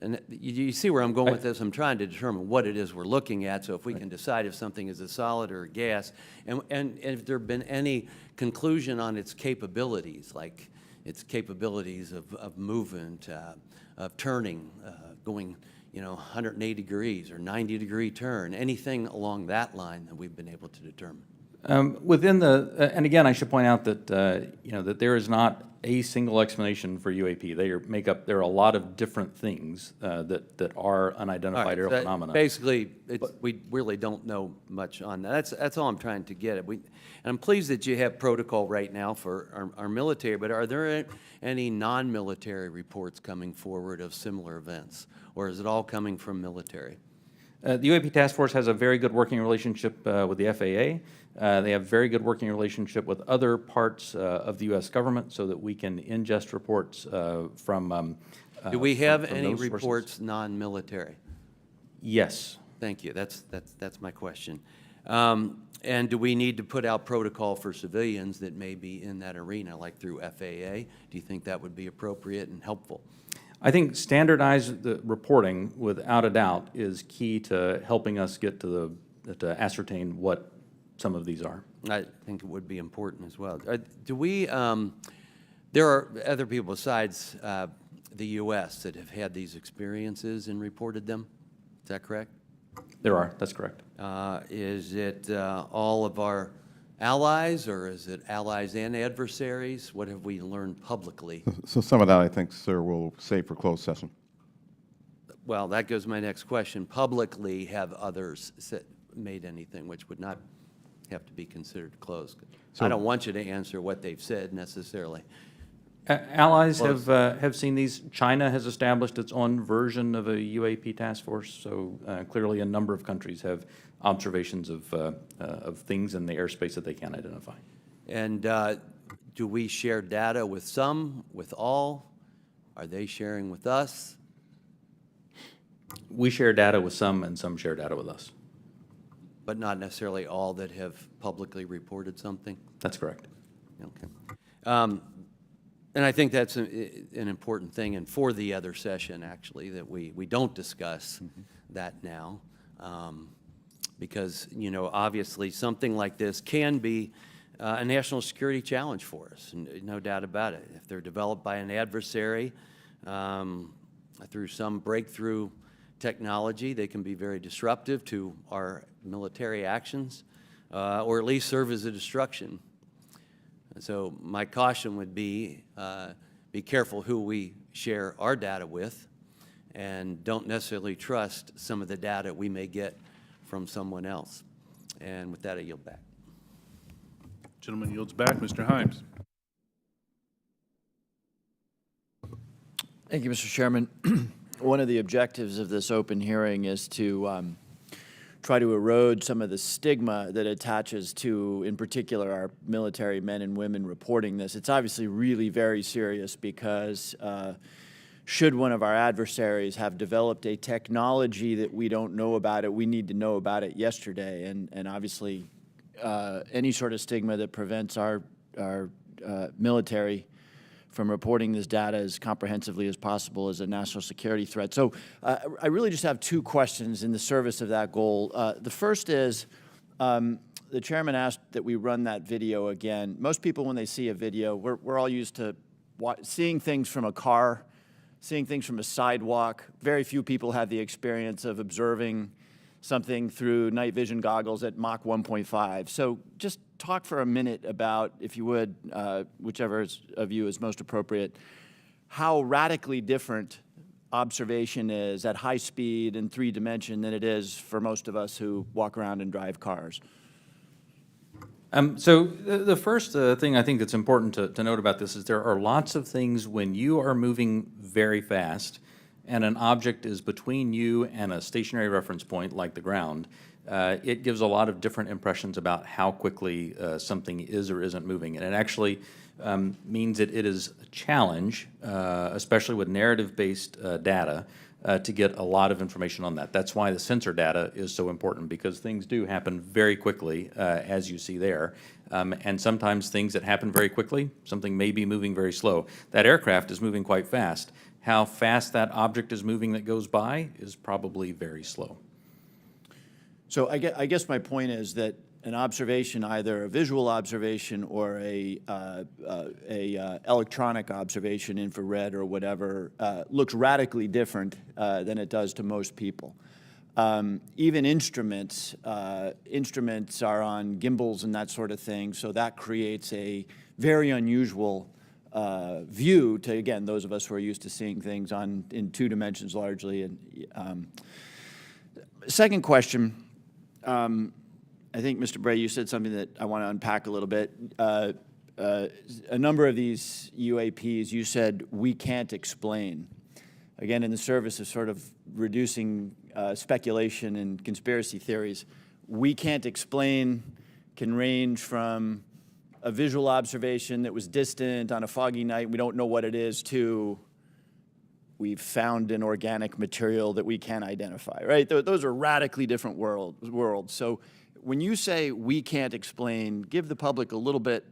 and you see where I'm going with this. I'm trying to determine what it is we're looking at. So if we can decide if something is a solid or a gas, and if there have been any conclusion on its capabilities, like its capabilities of movement, of turning, going, 180 degrees or 90-degree turn, anything along that line that we've been able to determine. Within the, and again, I should point out that, that there is not a single explanation for UAP. There are a lot of different things that are unidentified aerial phenomena. Basically, we really don't know much on that. That's all I'm trying to get at. And I'm pleased that you have protocol right now for our military, but are there any non-military reports coming forward of similar events, or is it all coming from military? The UAP Task Force has a very good working relationship with the FAA. They have very good working relationship with other parts of the U.S. government so that we can ingest reports from Do we have from any those sources. reports non-military? Yes. Thank you. That's my question. And do we need to put out protocol for civilians that may be in that arena, like through FAA? Do you think that would be appropriate and helpful? I think standardized reporting, without a doubt, is key to helping us get to ascertain what some of these are. I think it would be important as well. There are other people besides the U.S. that have had these experiences and reported them? Is that correct? There are, that's correct. Is it all of our allies, or is it allies and adversaries? What have we learned publicly? So some of that, I think, sir, we'll save for closed session. Well, that goes to my next question. Publicly, have others made anything which would not have to be considered closed? I don't want you to answer what they've said necessarily. Allies have seen these. China has established its own version of a UAP task force, so clearly a number of countries have observations of things in the airspace that they can't identify. And do we share data with some, with all? Are they sharing with us? We share data with some, and some share data with us. But not necessarily all that have publicly reported something? That's correct. Okay. And I think that's an important thing, and for the other session, actually, that we don't discuss that now. Because, obviously, something like this can be a national security challenge for us, no doubt about it. If they're developed by an adversary through some breakthrough technology, they can be very disruptive to our military actions, or at least serve as a distraction. So my caution would be careful who we share our data with, and don't necessarily trust some of the data we may get from someone else. And with that, I yield back. Gentleman yields back. Mr. Himes. Thank you, Mr. Chairman. One of the objectives of this open hearing is to try to erode some of the stigma that attaches to, in particular, our military men and women reporting this. It's obviously really very serious because should one of our adversaries have developed a technology that we don't know about it, we need to know about it yesterday. And obviously, any sort of stigma that prevents our military reporting this data as comprehensively as possible as a national security threat. So I really just have two questions in the service of that goal. The first is, the chairman asked that we run that video again. Most people, when they see a video, we're all used to seeing things from a car, seeing things from a sidewalk. Very few people have the experience of observing something through night vision goggles at Mach 1.5. So just talk for a minute about, if you would, whichever of you is most appropriate, how radically different observation is at high speed and 3 dimension than it is for most of us who walk around and drive cars. So the first thing I think that's important to note about this is there are lots of things when you are moving very fast and an object is between you and a stationary reference point like the ground, it gives a lot of different impressions about how quickly something is or isn't moving. And it actually means that it is a challenge, especially with narrative-based data, to get a lot of information on that. That's why the sensor data is so important, because things do happen very quickly, as you see there. And sometimes things that happen very quickly, something may be moving very slow. That aircraft is moving quite fast. How fast that object is moving that goes by is probably very slow. So I guess my point is that an observation, either a visual observation or a electronic observation, infrared or whatever, looks radically different than it does to most people. Even instruments are on gimbals and that sort of thing, so that creates a very unusual view to, again, those of us who are used to seeing things in 2 dimensions largely. And second question. I think, Mr. Bray, you said something that I want to unpack a little bit. A number of these UAPs, you said, we can't explain. Again, in the service of sort of reducing speculation and conspiracy theories, we can't explain can range from a visual observation that was distant on a foggy night, we don't know what it is, to we've found an organic material that we can't identify, right? Those are radically different worlds. So when you say we can't explain, give the public a little bit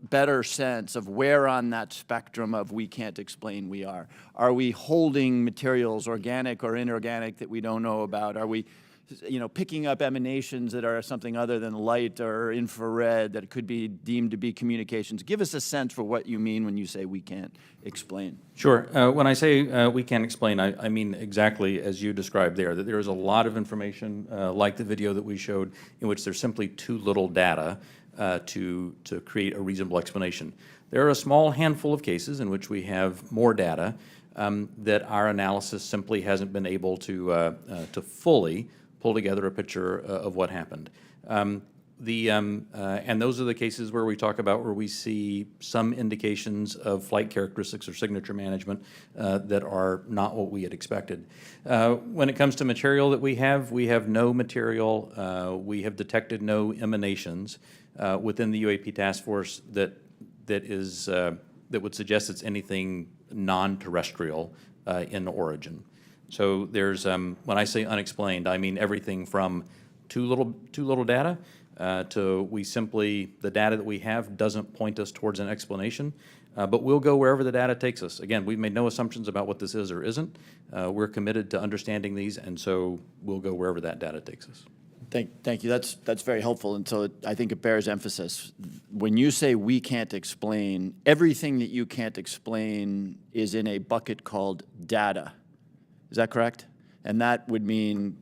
better sense of where on that spectrum of we can't explain we are. Are we holding materials, organic or inorganic, that we don't know about? Are we, picking up emanations that are something other than light or infrared that could be deemed to be communications? Give us a sense for what you mean when you say we can't explain. Sure. When I say we can't explain, I mean exactly as you described there, that there is a lot of information, like the video that we showed, in which there's simply too little data to create a reasonable explanation. There are a small handful of cases in which we have more data that our analysis simply hasn't been able to fully pull together a picture of what happened. And those are the cases where we talk about where we see some indications of flight characteristics or signature management that are not what we had expected. When it comes to material that we have no material. We have detected no emanations within the UAP task force that would suggest it's anything non-terrestrial in origin. So there's, when I say unexplained, I mean everything from too little data to the data that we have doesn't point us towards an explanation, but we'll go wherever the data takes us. Again, we've made no assumptions about what this is or isn't. We're committed to understanding these, and so we'll go wherever that data takes us. Thank you. That's very helpful, and so I think it bears emphasis. When you say we can't explain, everything that you can't explain is in a bucket called data. Is that correct? And that would mean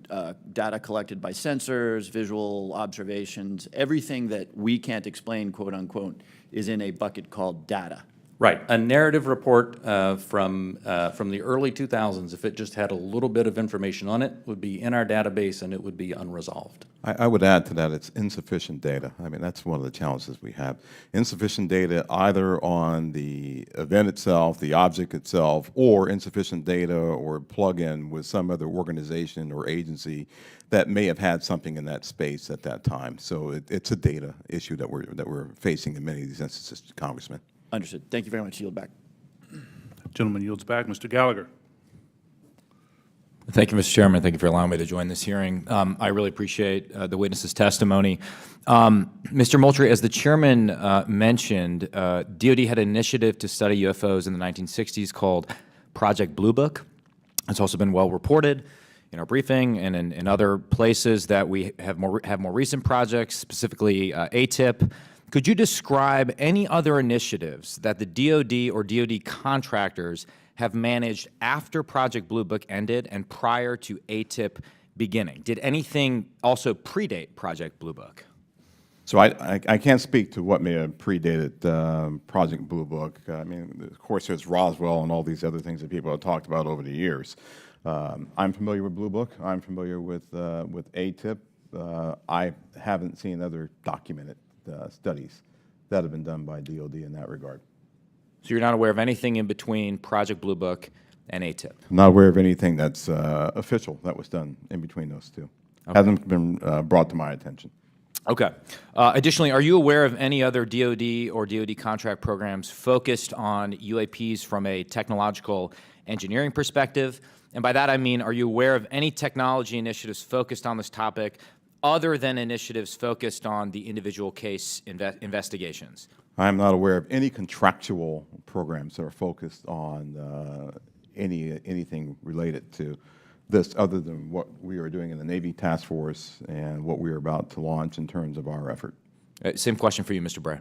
data collected by sensors, visual observations, everything that we can't explain, quote unquote, is in a bucket called data. Right. A narrative report from the early 2000s, if it just had a little bit of information on it, would be in our database and it would be unresolved. I would add to that, it's insufficient data. I mean, that's one of the challenges we have. Insufficient data either on the event itself, the object itself, or insufficient data or plug-in with some other organization or agency that may have had something in that space at that time. So it's a data issue that we're facing in many of these instances, Congressman. Understood. Thank you very much. Yield back. Gentleman yields back. Mr. Gallagher. Thank you, Mr. Chairman. Thank you for allowing me to join this hearing. I really appreciate the witness's testimony. Mr. Moultrie, as the chairman mentioned, DoD had an initiative to study UFOs in the 1960s called Project Blue Book. It's also been well reported in our briefing and in other places that we have more recent projects, specifically ATIP. Could you describe any other initiatives that the DoD or DoD contractors have managed after Project Blue Book ended and prior to ATIP beginning? Did anything also predate Project Blue Book? So I can't speak to what may have predated Project Blue Book. I mean, of course, there's Roswell and all these other things that people have talked about over the years. I'm familiar with Blue Book. I'm familiar with ATIP. I haven't seen other documented studies that have been done by DoD in that regard. So you're not aware of anything in between Project Blue Book and ATIP? I'm not aware of anything that's official that was done in between those two. Okay. Hasn't been brought to my attention. Okay. Additionally, are you aware of any other DoD or DoD contract programs focused on UAPs from a technological engineering perspective? And by that I mean, are you aware of any technology initiatives focused on this topic other than initiatives focused on the individual case investigations? I'm not aware of any contractual programs that are focused on anything related to this other than what we are doing in the Navy Task Force and what we are about to launch in terms of our effort. Same question for you, Mr. Bray.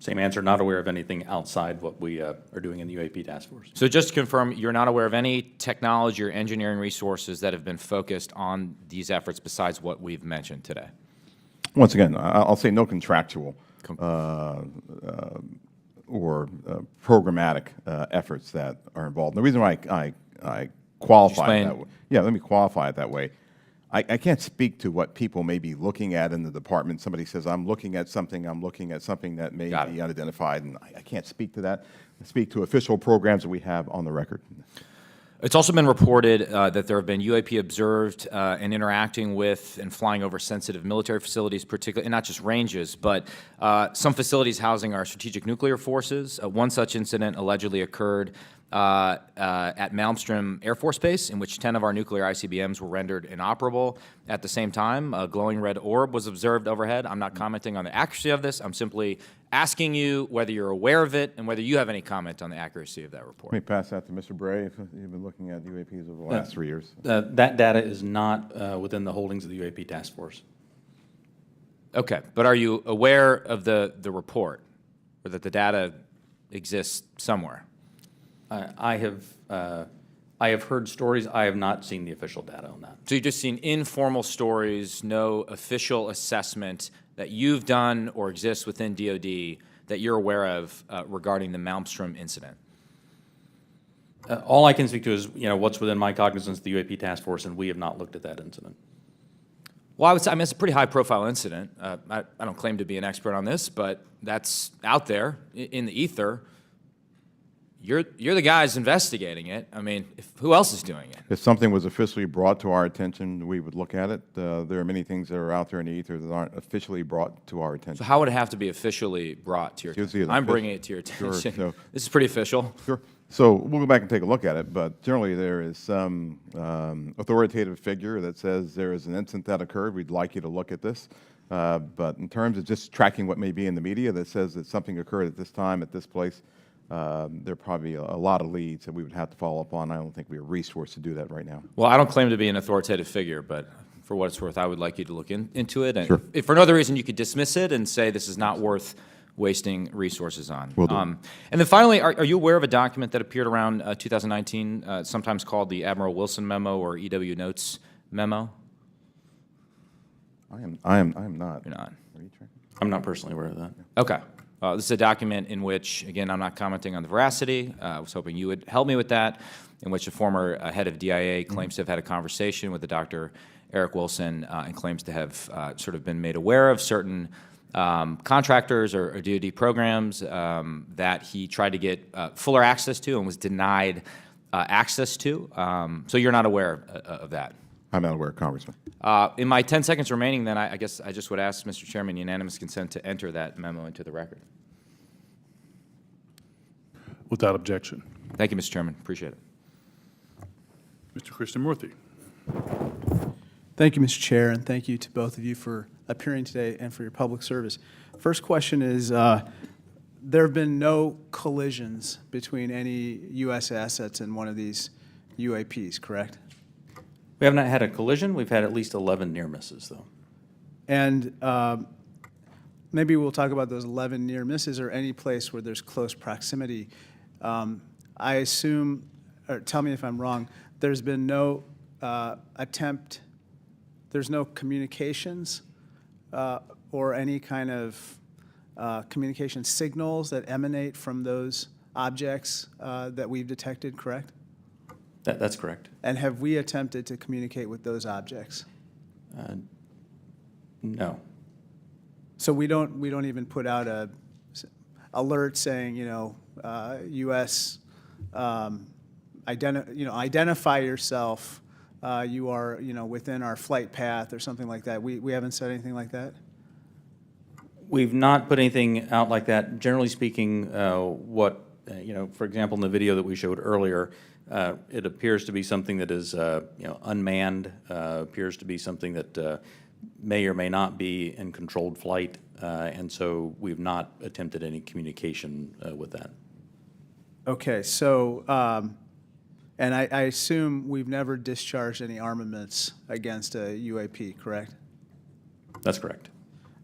Same answer, not aware of anything outside what we are doing in the UAP Task Force. So just to confirm, you're not aware of any technology or engineering resources that have been focused on these efforts besides what we've mentioned today? Once again, I'll say no contractual or programmatic efforts that are involved. The reason why I qualify it that way, let me qualify it that way. I can't speak to what people may be looking at in the department. Somebody says, I'm looking at something that may be unidentified, and I can't speak to that. I speak to official programs that we have on the record. It's also been reported that there have been UAP observed and interacting with and flying over sensitive military facilities, particularly, and not just ranges, but some facilities housing our strategic nuclear forces. One such incident allegedly occurred at Malmstrom Air Force Base, in which 10 of our nuclear ICBMs were rendered inoperable. At the same time, a glowing red orb was observed overhead. I'm not commenting on the accuracy of this. I'm simply asking you whether you're aware of it and whether you have any comment on the accuracy of that report. Let me pass that to Mr. Bray, if you've been looking at UAPs over the last 3 years. That data is not within the holdings of the UAP Task Force. Okay, but are you aware of the report, or that the data exists somewhere? I have heard stories. I have not seen the official data on that. So you've just seen informal stories, no official assessment that you've done or exists within DoD that you're aware of regarding the Malmstrom incident? All I can speak to is what's within my cognizance of the UAP Task Force, and we have not looked at that incident. Well, I would say, I mean, it's a pretty high-profile incident. I don't claim to be an expert on this, but that's out there in the ether. You're the guys investigating it. I mean, who else is doing it? If something was officially brought to our attention, we would look at it. There are many things that are out there in the ether that aren't officially brought to our attention. So how would it have to be officially brought to your attention? I'm bringing it to your attention. Sure, this is pretty official. Sure. So we'll go back and take a look at it, but generally there is some authoritative figure that says there is an incident that occurred. We'd like you to look at this. But in terms of just tracking what may be in the media that says that something occurred at this time, at this place, there are probably a lot of leads that we would have to follow up on. I don't think we have resource to do that right now. Well, I don't claim to be an authoritative figure, but for what it's worth, I would like you to look into it. And sure. If for no other reason, you could dismiss it and say this is not worth wasting resources on. Will do. And then finally, are you aware of a document that appeared around 2019, sometimes called the Admiral Wilson Memo or EW Notes Memo? I am not. You're not. Are you tracking? I'm not personally aware of that. Okay. This is a document in which, again, I'm not commenting on the veracity. I was hoping you would help me with that, in which a former head of DIA claims to have had a conversation with the Dr. Eric Wilson and claims to have sort of been made aware of certain contractors or DoD programs that he tried to get fuller access to and was denied access to. So you're not aware of that? I'm not aware, Congressman. In my 10 seconds remaining, then, I guess I just would ask, Mr. Chairman, unanimous consent to enter that memo into the record. Without objection. Thank you, Mr. Chairman. Appreciate it. Mr. Krishnamurthy. Thank you, Mr. Chair, and thank you to both of you for appearing today and for your public service. First question is, there have been no collisions between any U.S. assets in one of these UAPs, correct? We have not had a collision. We've had at least 11 near misses, though. And maybe we'll talk about those 11 near misses or any place where there's close proximity. I assume, or tell me if I'm wrong, there's been no there's no communications or any kind of communication signals that emanate from those objects that we've detected, correct? That's correct. And have we attempted to communicate with those objects? No. So we don't even put out a alert saying, U.S. Identify yourself. You are, within our flight path or something like that. We haven't said anything like that. We've not put anything out like that. Generally speaking, for example, in the video that we showed earlier, it appears to be something that is, unmanned, appears to be something that may or may not be in controlled flight, and so we've not attempted any communication with that. Okay, so, and I assume we've never discharged any armaments against a UAP, correct? That's correct.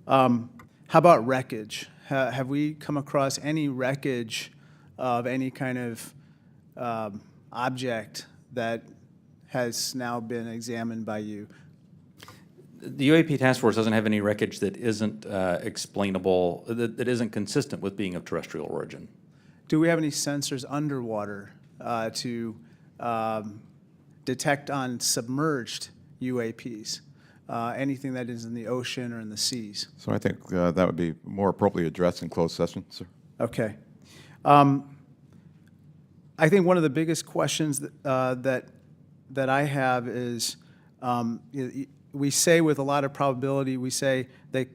How about wreckage? Have we come across any wreckage of any kind of object that has now been examined by you? The UAP task force doesn't have any wreckage that isn't explainable, that isn't consistent with being of terrestrial origin. Do we have any sensors underwater to detect on submerged UAPs? Anything that is in the ocean or in the seas? So I think that would be more appropriately addressed in closed session, sir. Okay. I think one of the biggest questions that I have is, we say with a lot of probability, we say they,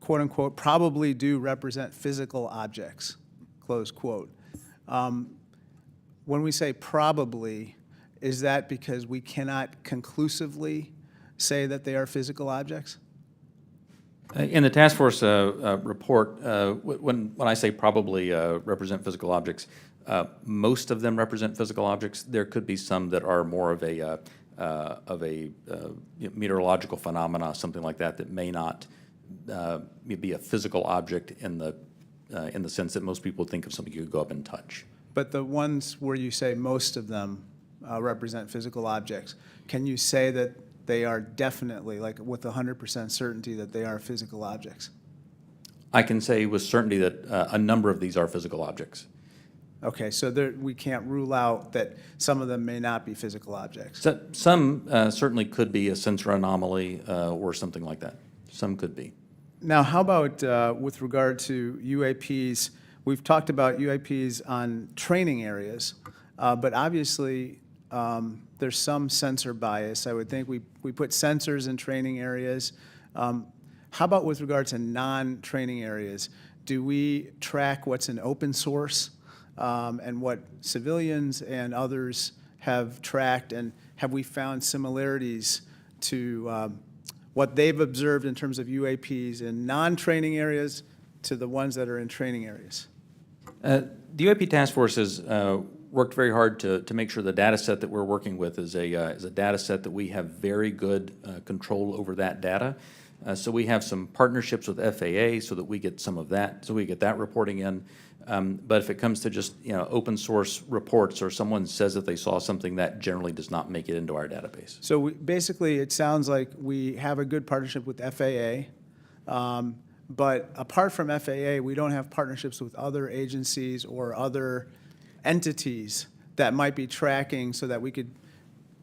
quote unquote, probably do represent physical objects, close quote. When we say probably, is that because we cannot conclusively say that they are physical objects? In the task force report, when I say probably represent physical objects, most of them represent physical objects. There could be some that are more of a meteorological phenomena, something like that, that may not be a physical object in the sense that most people think of something you could go up and touch. But the ones where you say most of them represent physical objects, can you say that they are definitely, like with 100% certainty, that they are physical objects? I can say with certainty that a number of these are physical objects. Okay, so we can't rule out that some of them may not be physical objects. So, some certainly could be a sensor anomaly or something like that. Some could be. Now, how about with regard to UAPs? We've talked about UAPs on training areas, but obviously there's some sensor bias. I would think we put sensors in training areas. How about with regard to non-training areas? Do we track what's in open source and what civilians and others have tracked? And have we found similarities to what they've observed in terms of UAPs in non-training areas to the ones that are in training areas? The UAP task force has worked very hard to make sure the data set that we're working with is a data set that we have very good control over that data. So we have some partnerships with FAA so that we get some of that, so we get that reporting in. But if it comes to just open source reports or someone says that they saw something, that generally does not make it into our database. So basically, it sounds like we have a good partnership with FAA, but apart from FAA, we don't have partnerships with other agencies or other entities that might be tracking so that we could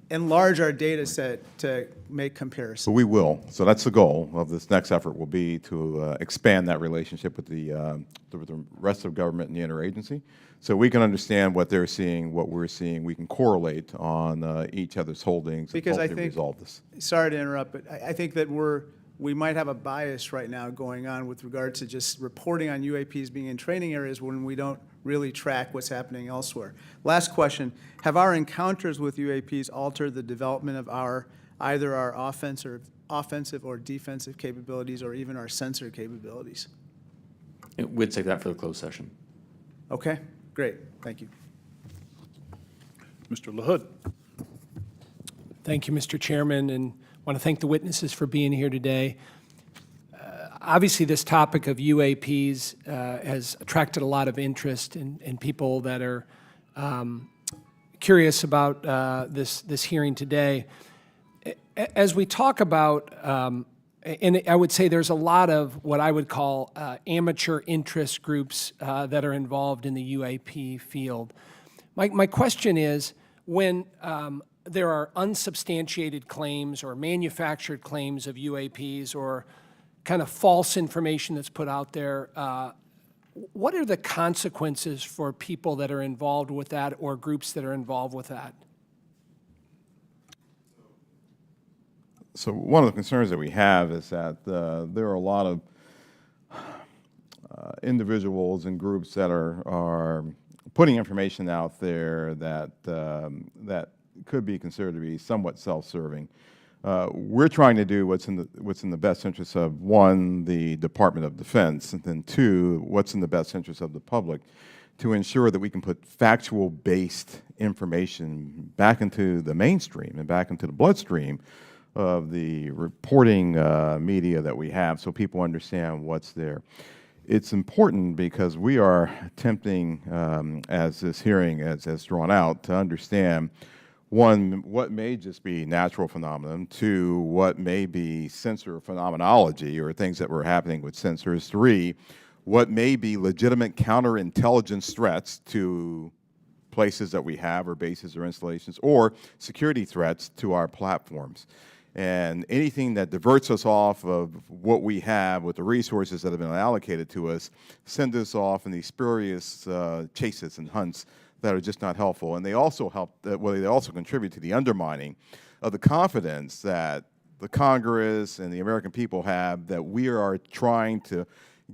enlarge our data set to make comparisons. So we will. So that's the goal of this next effort, will be to expand that relationship with the rest of government and the interagency, so we can understand what they're seeing, what we're seeing. We can correlate on each other's holdings Because and I hopefully think, resolve this. sorry to interrupt, but I think that we might have a bias right now going on with regard to just reporting on UAPs being in training areas when we don't really track what's happening elsewhere. Last question, have our encounters with UAPs altered the development of either our offensive or defensive capabilities or even our sensor capabilities? We'd save that for the closed session. Okay, great, thank you. Mr. LaHood. Thank you, Mr. Chairman, and want to thank the witnesses for being here today. Obviously, this topic of UAPs has attracted a lot of interest in people that are curious about this hearing today. As we talk about, and I would say there's a lot of what I would call amateur interest groups that are involved in the UAP field. My question is, when there are unsubstantiated claims or manufactured claims of UAPs or kind of false information that's put out there, what are the consequences for people that are involved with that or groups that are involved with that? So one of the concerns that we have is that there are a lot of individuals and groups that are putting information out there that that could be considered to be somewhat self-serving. We're trying to do what's in the best interest of, one, the Department of Defense, and then two, what's in the best interest of the public, to ensure that we can put factual-based information back into the mainstream and back into the bloodstream of the reporting media that we have, so people understand what's there. It's important because we are attempting, as this hearing has drawn out, to understand, one, what may just be natural phenomenon, two, what may be sensor phenomenology or things that were happening with sensors, three, what may be legitimate counterintelligence threats to places that we have or bases or installations, or security threats to our platforms. And anything that diverts us off of what we have with the resources that have been allocated to us, send us off in these spurious chases and hunts that are just not helpful. And they also they also contribute to the undermining of the confidence that the Congress and the American people have that we are trying to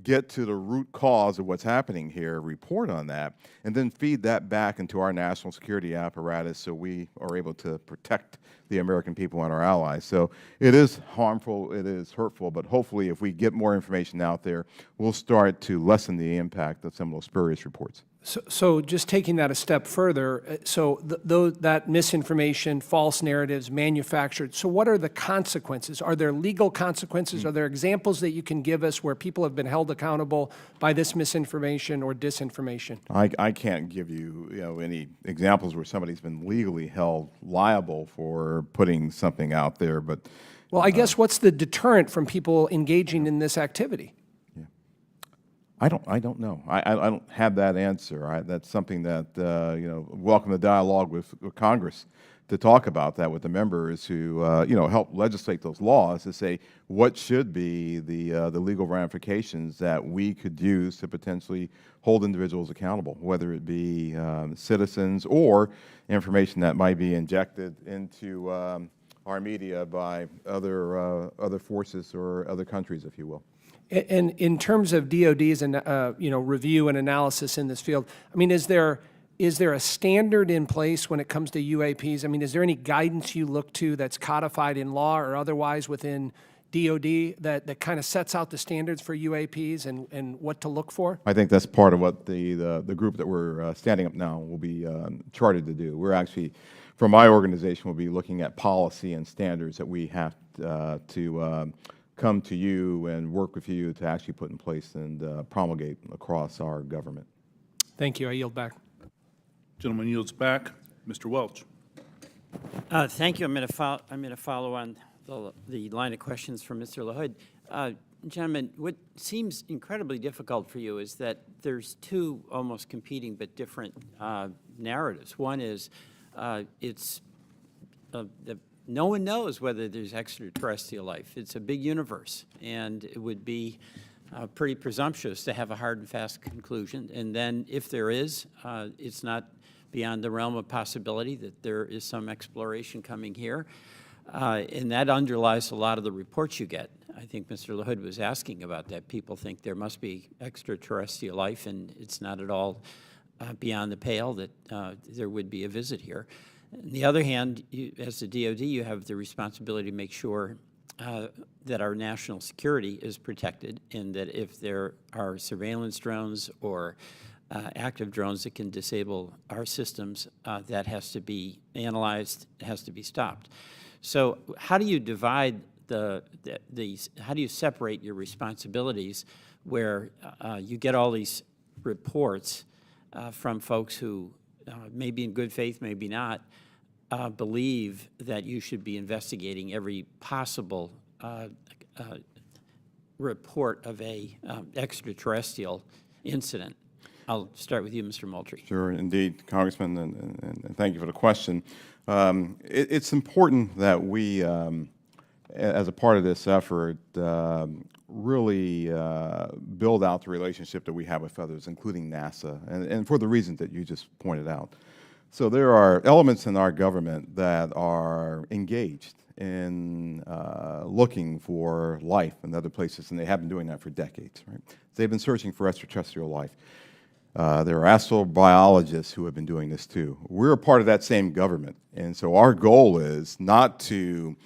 get to the root cause of what's happening here, report on that, and then feed that back into our national security apparatus so we are able to protect the American people and our allies. So it is harmful, it is hurtful, but hopefully if we get more information out there, we'll start to lessen the impact of some of those spurious reports. So just taking that a step further, so that misinformation, false narratives, manufactured, so what are the consequences? Are there legal consequences? Are there examples that you can give us where people have been held accountable by this misinformation or disinformation? I can't give you, any examples where somebody's been legally held liable for putting something out there, but... Well, I guess what's the deterrent from people engaging in this activity? I don't know. I don't have that answer. That's something that, welcome the dialogue with Congress to talk about that with the members who, help legislate those laws to say what should be the legal ramifications that we could use to potentially hold individuals accountable, whether it be citizens or information that might be injected into our media by other forces or other countries, if you will. And in terms of DOD's review and analysis in this field, I mean, is there a standard in place when it comes to UAPs? I mean, is there any guidance you look to that's codified in law or otherwise within DOD that kind of sets out the standards for UAPs and what to look for? I think that's part of what the group that we're standing up now will be chartered to do. We're actually, from my organization, we'll be looking at policy and standards that we have to come to you and work with you to actually put in place and promulgate across our government. Thank you. I yield back. Gentleman yields back. Mr. Welch. Thank you. I'm going to follow on the line of questions from Mr. LaHood. Gentlemen, what seems incredibly difficult for you is that there's two almost competing but different narratives. One is no one knows whether there's extraterrestrial life. It's a big universe, and it would be pretty presumptuous to have a hard and fast conclusion. And then if there is, it's not beyond the realm of possibility that there is some exploration coming here. And that underlies a lot of the reports you get. I think Mr. LaHood was asking about that. People think there must be extraterrestrial life, and it's not at all beyond the pale that there would be a visit here. On the other hand, as the DoD, you have the responsibility to make sure that our national security is protected, and that if there are surveillance drones or active drones that can disable our systems, that has to be analyzed, has to be stopped. So how do you divide how do you separate your responsibilities where you get all these reports from folks who maybe in good faith, maybe not, believe that you should be investigating every possible report of a extraterrestrial incident? I'll start with you, Mr. Moultrie. Sure, indeed, Congressman, and thank you for the question. It's important that we, as a part of this effort, really build out the relationship that we have with others, including NASA, and for the reasons that you just pointed out. So there are elements in our government that are engaged in looking for life in other places, and they have been doing that for decades, right? They've been searching for extraterrestrial life. There are astrobiologists who have been doing this too. We're a part of that same government, and so our goal is not to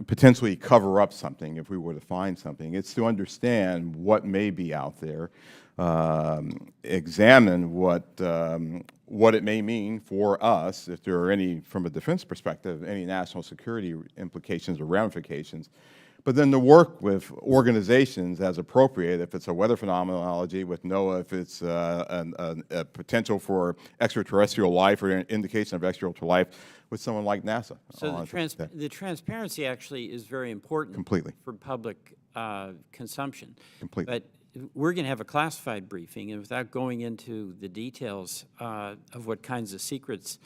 potentially cover up something if we were to find something. It's to understand what may be out there, examine what it may mean for us, if there are any, from a defense perspective, any national security implications or ramifications, but then to work with organizations as appropriate, if it's a weather phenomenology with NOAA, if it's a potential for extraterrestrial life or an indication of extraterrestrial life, with someone like NASA. So the transparency actually is very important. Completely. For public consumption. Completely. But we're going to have a classified briefing, and without going into the details of what kinds of secrets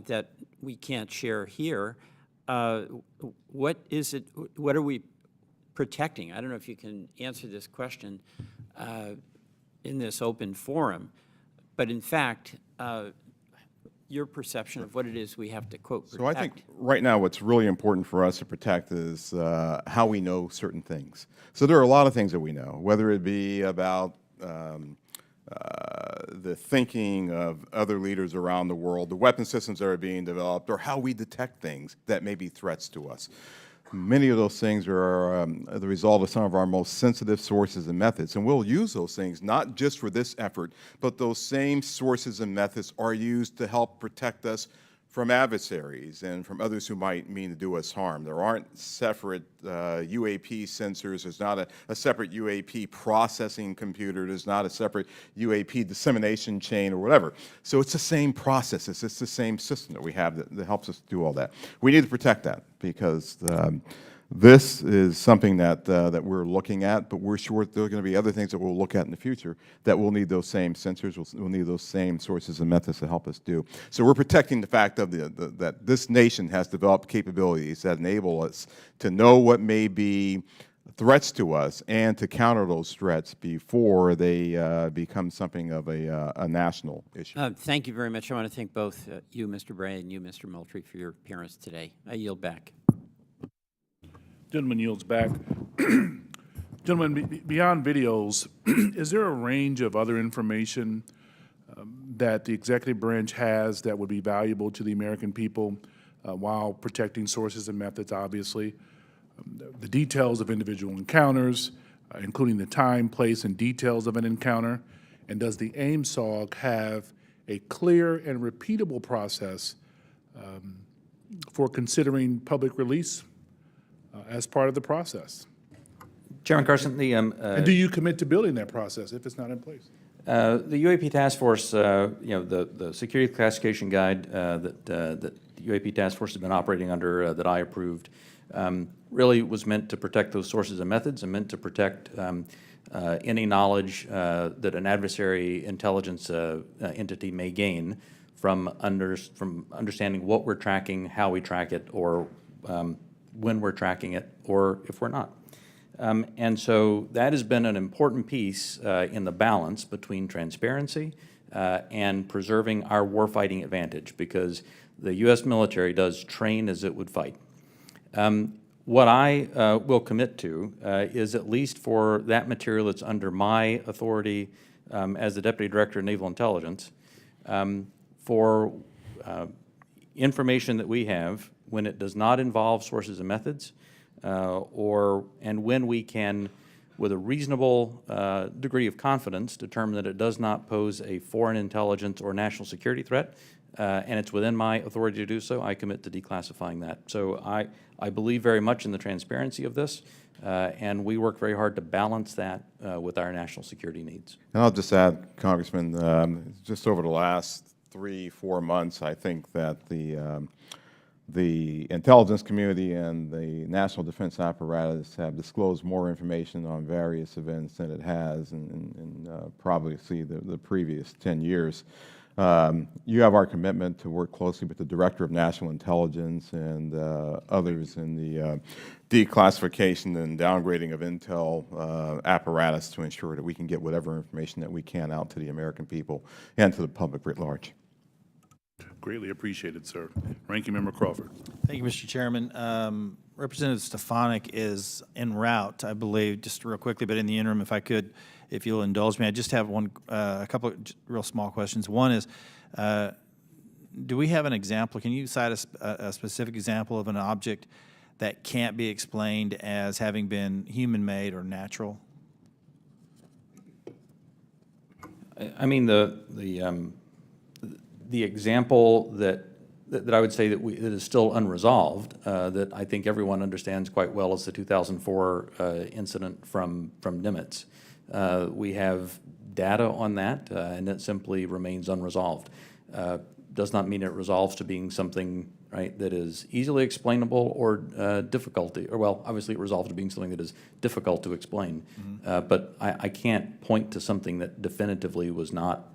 that we can't share here, what is it? What are we protecting? I don't know if you can answer this question in this open forum, but in fact, your perception of what it is we have to, quote, protect. So I think right now what's really important for us to protect is how we know certain things. So there are a lot of things that we know, whether it be about the thinking of other leaders around the world, the weapon systems that are being developed, or how we detect things that may be threats to us. Many of those things are the result of some of our most sensitive sources and methods, and we'll use those things not just for this effort, but those same sources and methods are used to help protect us from adversaries and from others who might mean to do us harm. There aren't separate UAP sensors. There's not a separate UAP processing computer. There's not a separate UAP dissemination chain or whatever. So it's the same process. It's just the same system that we have that helps us do all that. We need to protect that because this is something that we're looking at, but we're sure there are going to be other things that we'll look at in the future that will need those same sensors, we'll need those same sources and methods to help us do. So we're protecting the fact of that this nation has developed capabilities that enable us to know what may be threats to us and to counter those threats before they become something of a national issue. Thank you very much. I want to thank both you, Mr. Bray, and you, Mr. Moultrie, for your appearance today. I yield back. Gentleman yields back. Gentlemen, beyond videos, is there a range of other information that the executive branch has that would be valuable to the American people while protecting sources and methods, obviously? The details of individual encounters, including the time, place, and details of an encounter. And does the AIMSOG have a clear and repeatable process for considering public release as part of the process? Chairman Carson, and do you commit to building that process if it's not in place? The UAP Task Force, the security classification guide that the UAP Task Force has been operating under that I approved really was meant to protect those sources and methods and meant to protect any knowledge that an adversary intelligence entity may gain from understanding what we're tracking, how we track it, or when we're tracking it, or if we're not. And so that has been an important piece in the balance between transparency and preserving our warfighting advantage, because the U.S. military does train as it would fight. What I will commit to is, at least for that material that's under my authority as the Deputy Director of Naval Intelligence, for information that we have when it does not involve sources and methods, and when we can, with a reasonable degree of confidence, determine that it does not pose a foreign intelligence or national security threat, and it's within my authority to do so, I commit to declassifying that. So I believe very much in the transparency of this, and we work very hard to balance that with our national security needs. And I'll just add, Congressman, just over the last 3-4 months, I think that the intelligence community and the national defense apparatus have disclosed more information on various events than it has in probably the previous 10 years. You have our commitment to work closely with the Director of National Intelligence and others in the declassification and downgrading of intel apparatus to ensure that we can get whatever information that we can out to the American people and to the public writ large. Greatly appreciated, sir. Ranking Member Crawford. Thank you, Mr. Chairman. Representative Stefanik is en route, I believe, just real quickly, but in the interim, if I could, if you'll indulge me, I just have a couple of real small questions. One is, do we have an example? Can you cite a specific example of an object that can't be explained as having been human-made or natural? I mean, the example that I would say that that is still unresolved, that I think everyone understands quite well, is the 2004 incident from Nimitz. We have data on that, and it simply remains unresolved. Does not mean it resolves to being something, right, that is easily explainable or well, obviously it resolves to being something that is difficult to explain. But I can't point to something that definitively was not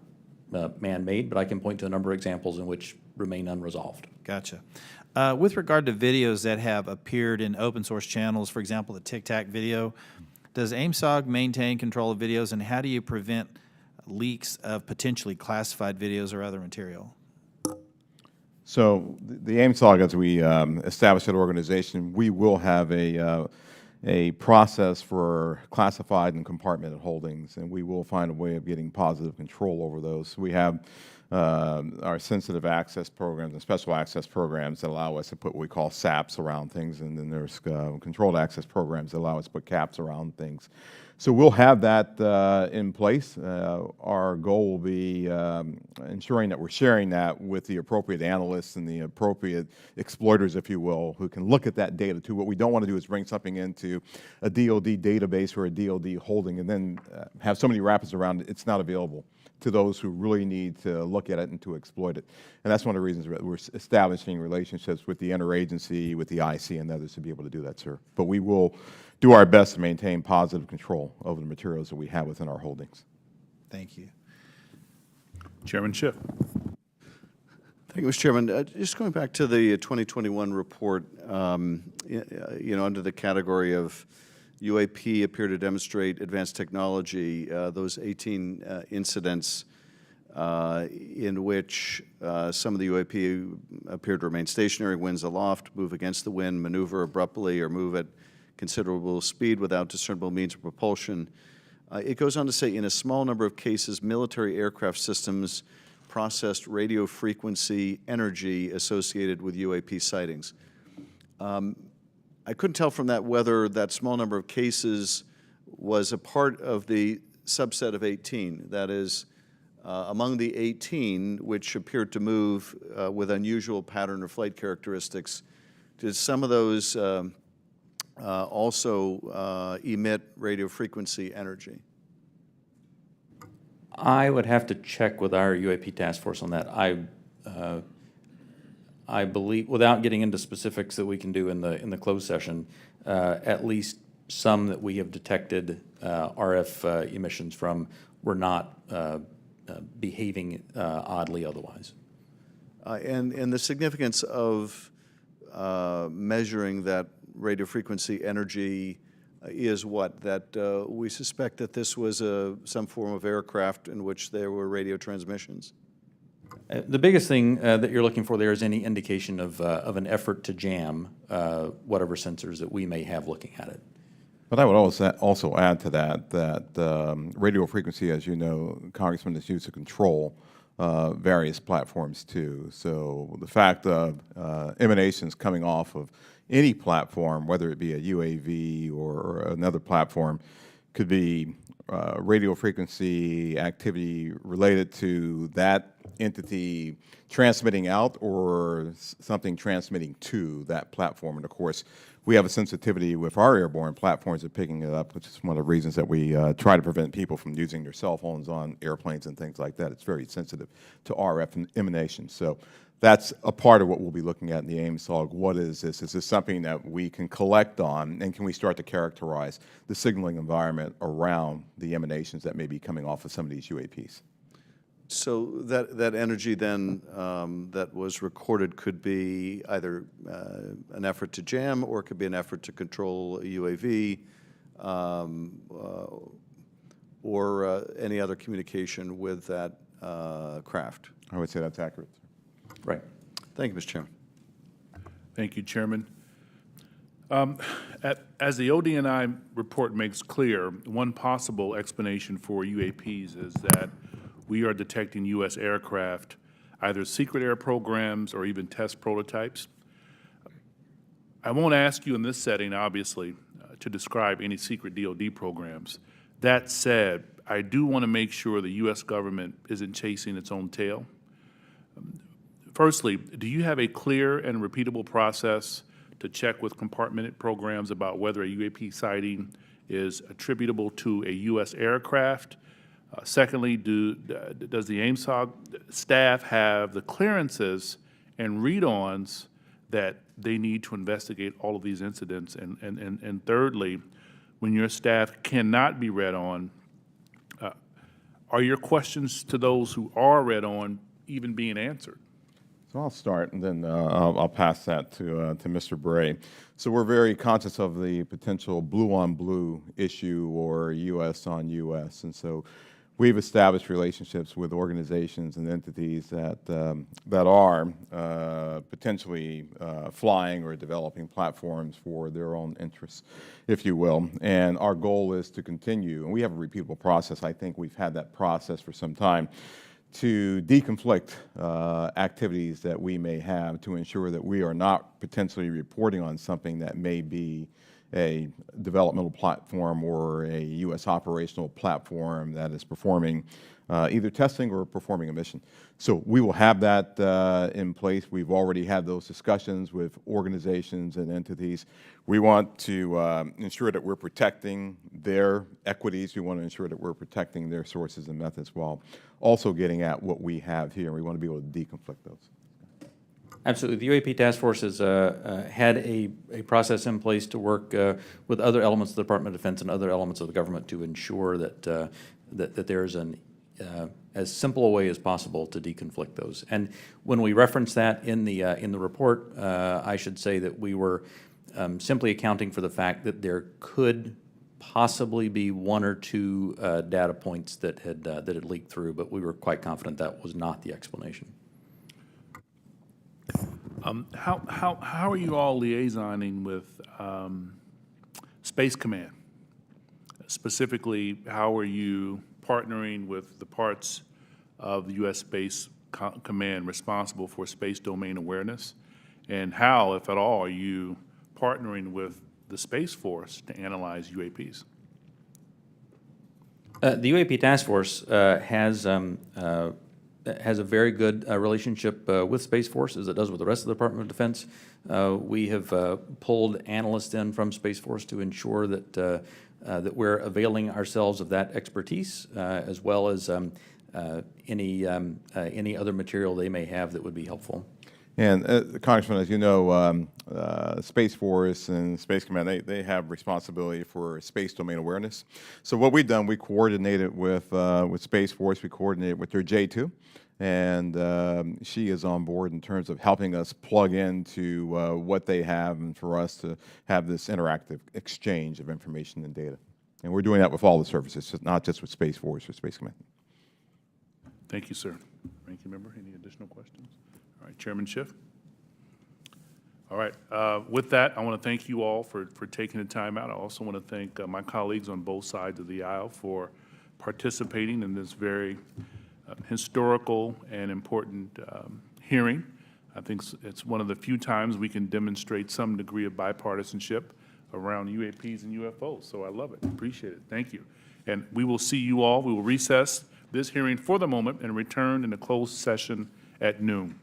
man-made, but I can point to a number of examples in which remain unresolved. Gotcha. With regard to videos that have appeared in open source channels, for example, the Tic Tac video, does AIMSOG maintain control of videos, and how do you prevent leaks of potentially classified videos or other material? So the AIMSOG, as we establish that organization, we will have a process for classified and compartmented holdings, and we will find a way of getting positive control over those. We have our sensitive access programs and special access programs that allow us to put what we call SAPs around things, and then there's controlled access programs that allow us to put caps around things. So we'll have that in place. Our goal will be ensuring that we're sharing that with the appropriate analysts and the appropriate exploiters, if you will, who can look at that data too. What we don't want to do is bring something into a DoD database or a DoD holding and then have so many wrappers around it, it's not available to those who really need to look at it and to exploit it. And that's one of the reasons that we're establishing relationships with the interagency, with the IC and others to be able to do that, sir. But we will do our best to maintain positive control over the materials that we have within our holdings. Thank you. Chairman Schiff. Thank you, Mr. Chairman. Just going back to the 2021 report, under the category of UAP appear to demonstrate advanced technology, those 18 incidents in which some of the UAP appear to remain stationary, winds aloft, move against the wind, maneuver abruptly, or move at considerable speed without discernible means of propulsion. It goes on to say, in a small number of cases, military aircraft systems processed radio frequency energy associated with UAP sightings. I couldn't tell from that whether that small number of cases was a part of the subset of 18. That is, among the 18 which appeared to move with unusual pattern or flight characteristics, did some of those also emit radio frequency energy? I would have to check with our UAP task force on that. I believe, without getting into specifics that we can do in the closed session, at least some that we have detected RF emissions from were not behaving oddly otherwise. And the significance of measuring that radio frequency energy is what? That we suspect that this was some form of aircraft in which there were radio transmissions? The biggest thing that you're looking for there is any indication of an effort to jam whatever sensors that we may have looking at it. But I would also add to that radio frequency, as you know, Congressman, is used to control various platforms too. So the fact of emanations coming off of any platform, whether it be a UAV or another platform, could be radio frequency activity related to that entity transmitting out or something transmitting to that platform. And of course, we have a sensitivity with our airborne platforms of picking it up, which is one of the reasons that we try to prevent people from using their cell phones on airplanes and things like that. It's very sensitive to RF emanations. So that's a part of what we'll be looking at in the Ames log. What is this? Is this something that we can collect on, and can we start to characterize the signaling environment around the emanations that may be coming off of some of these UAPs? So that energy then that was recorded could be either an effort to jam, or it could be an effort to control a UAV, or any other communication with that craft. I would say that's accurate. Right. Thank you, Mr. Chairman. Thank you, Chairman. As the ODNI report makes clear, one possible explanation for UAPs is that we are detecting U.S. aircraft, either secret air programs or even test prototypes. I won't ask you in this setting, obviously, to describe any secret DoD programs. That said, I do want to make sure the U.S. government isn't chasing its own tail. Firstly, do you have a clear and repeatable process to check with compartmented programs about whether a UAP sighting is attributable to a U.S. aircraft? Secondly, does the AIMSOG staff have the clearances and read-ons that they need to investigate all of these incidents? And thirdly, when your staff cannot be read on, are your questions to those who are read on even being answered? So I'll start, and then I'll pass that to Mr. Bray. So we're very conscious of the potential blue-on-blue issue or U.S. on U.S., and so we've established relationships with organizations and entities that are potentially flying or developing platforms for their own interests, if you will. And our goal is to continue, and we have a repeatable process. I think we've had that process for some time, to deconflict activities that we may have to ensure that we are not potentially reporting on something that may be a developmental platform or a U.S. operational platform that is performing either testing or performing a mission. So we will have that in place. We've already had those discussions with organizations and entities. We want to ensure that we're protecting their equities. We want to ensure that we're protecting their sources and methods while also getting at what we have here. We want to be able to deconflict those. Absolutely. The UAP Task Force has had a process in place to work with other elements of the Department of Defense and other elements of the government to ensure that that there is an as simple a way as possible to deconflict those. And when we reference that in the report, I should say that we were simply accounting for the fact that there could possibly be one or two data points that had leaked through, but we were quite confident that was not the explanation. How are you all liaisoning with Space Command? Specifically, how are you partnering with the parts of the U.S. Space Command responsible for space domain awareness? And how, if at all, are you partnering with the Space Force to analyze UAPs? The UAP Task Force has a very good relationship with Space Force, as it does with the rest of the Department of Defense. We have pulled analysts in from Space Force to ensure that that we're availing ourselves of that expertise, as well as any other material they may have that would be helpful. And Congressman, as you know, Space Force and Space Command, they have responsibility for space domain awareness. So what we've done, we coordinated with Space Force, we coordinated with their J2, and she is on board in terms of helping us plug into what they have and for us to have this interactive exchange of information and data. And we're doing that with all the services, not just with Space Force or Space Command. Thank you, sir. Ranking member, any additional questions? All right, Chairman Schiff. All right. With that, I want to thank you all for taking the time out. I also want to thank my colleagues on both sides of the aisle for participating in this very historical and important hearing. I think it's one of the few times we can demonstrate some degree of bipartisanship around UAPs and UFOs. So I love it. Appreciate it. Thank you. And we will see you all. We will recess this hearing for the moment and return in a closed session at noon.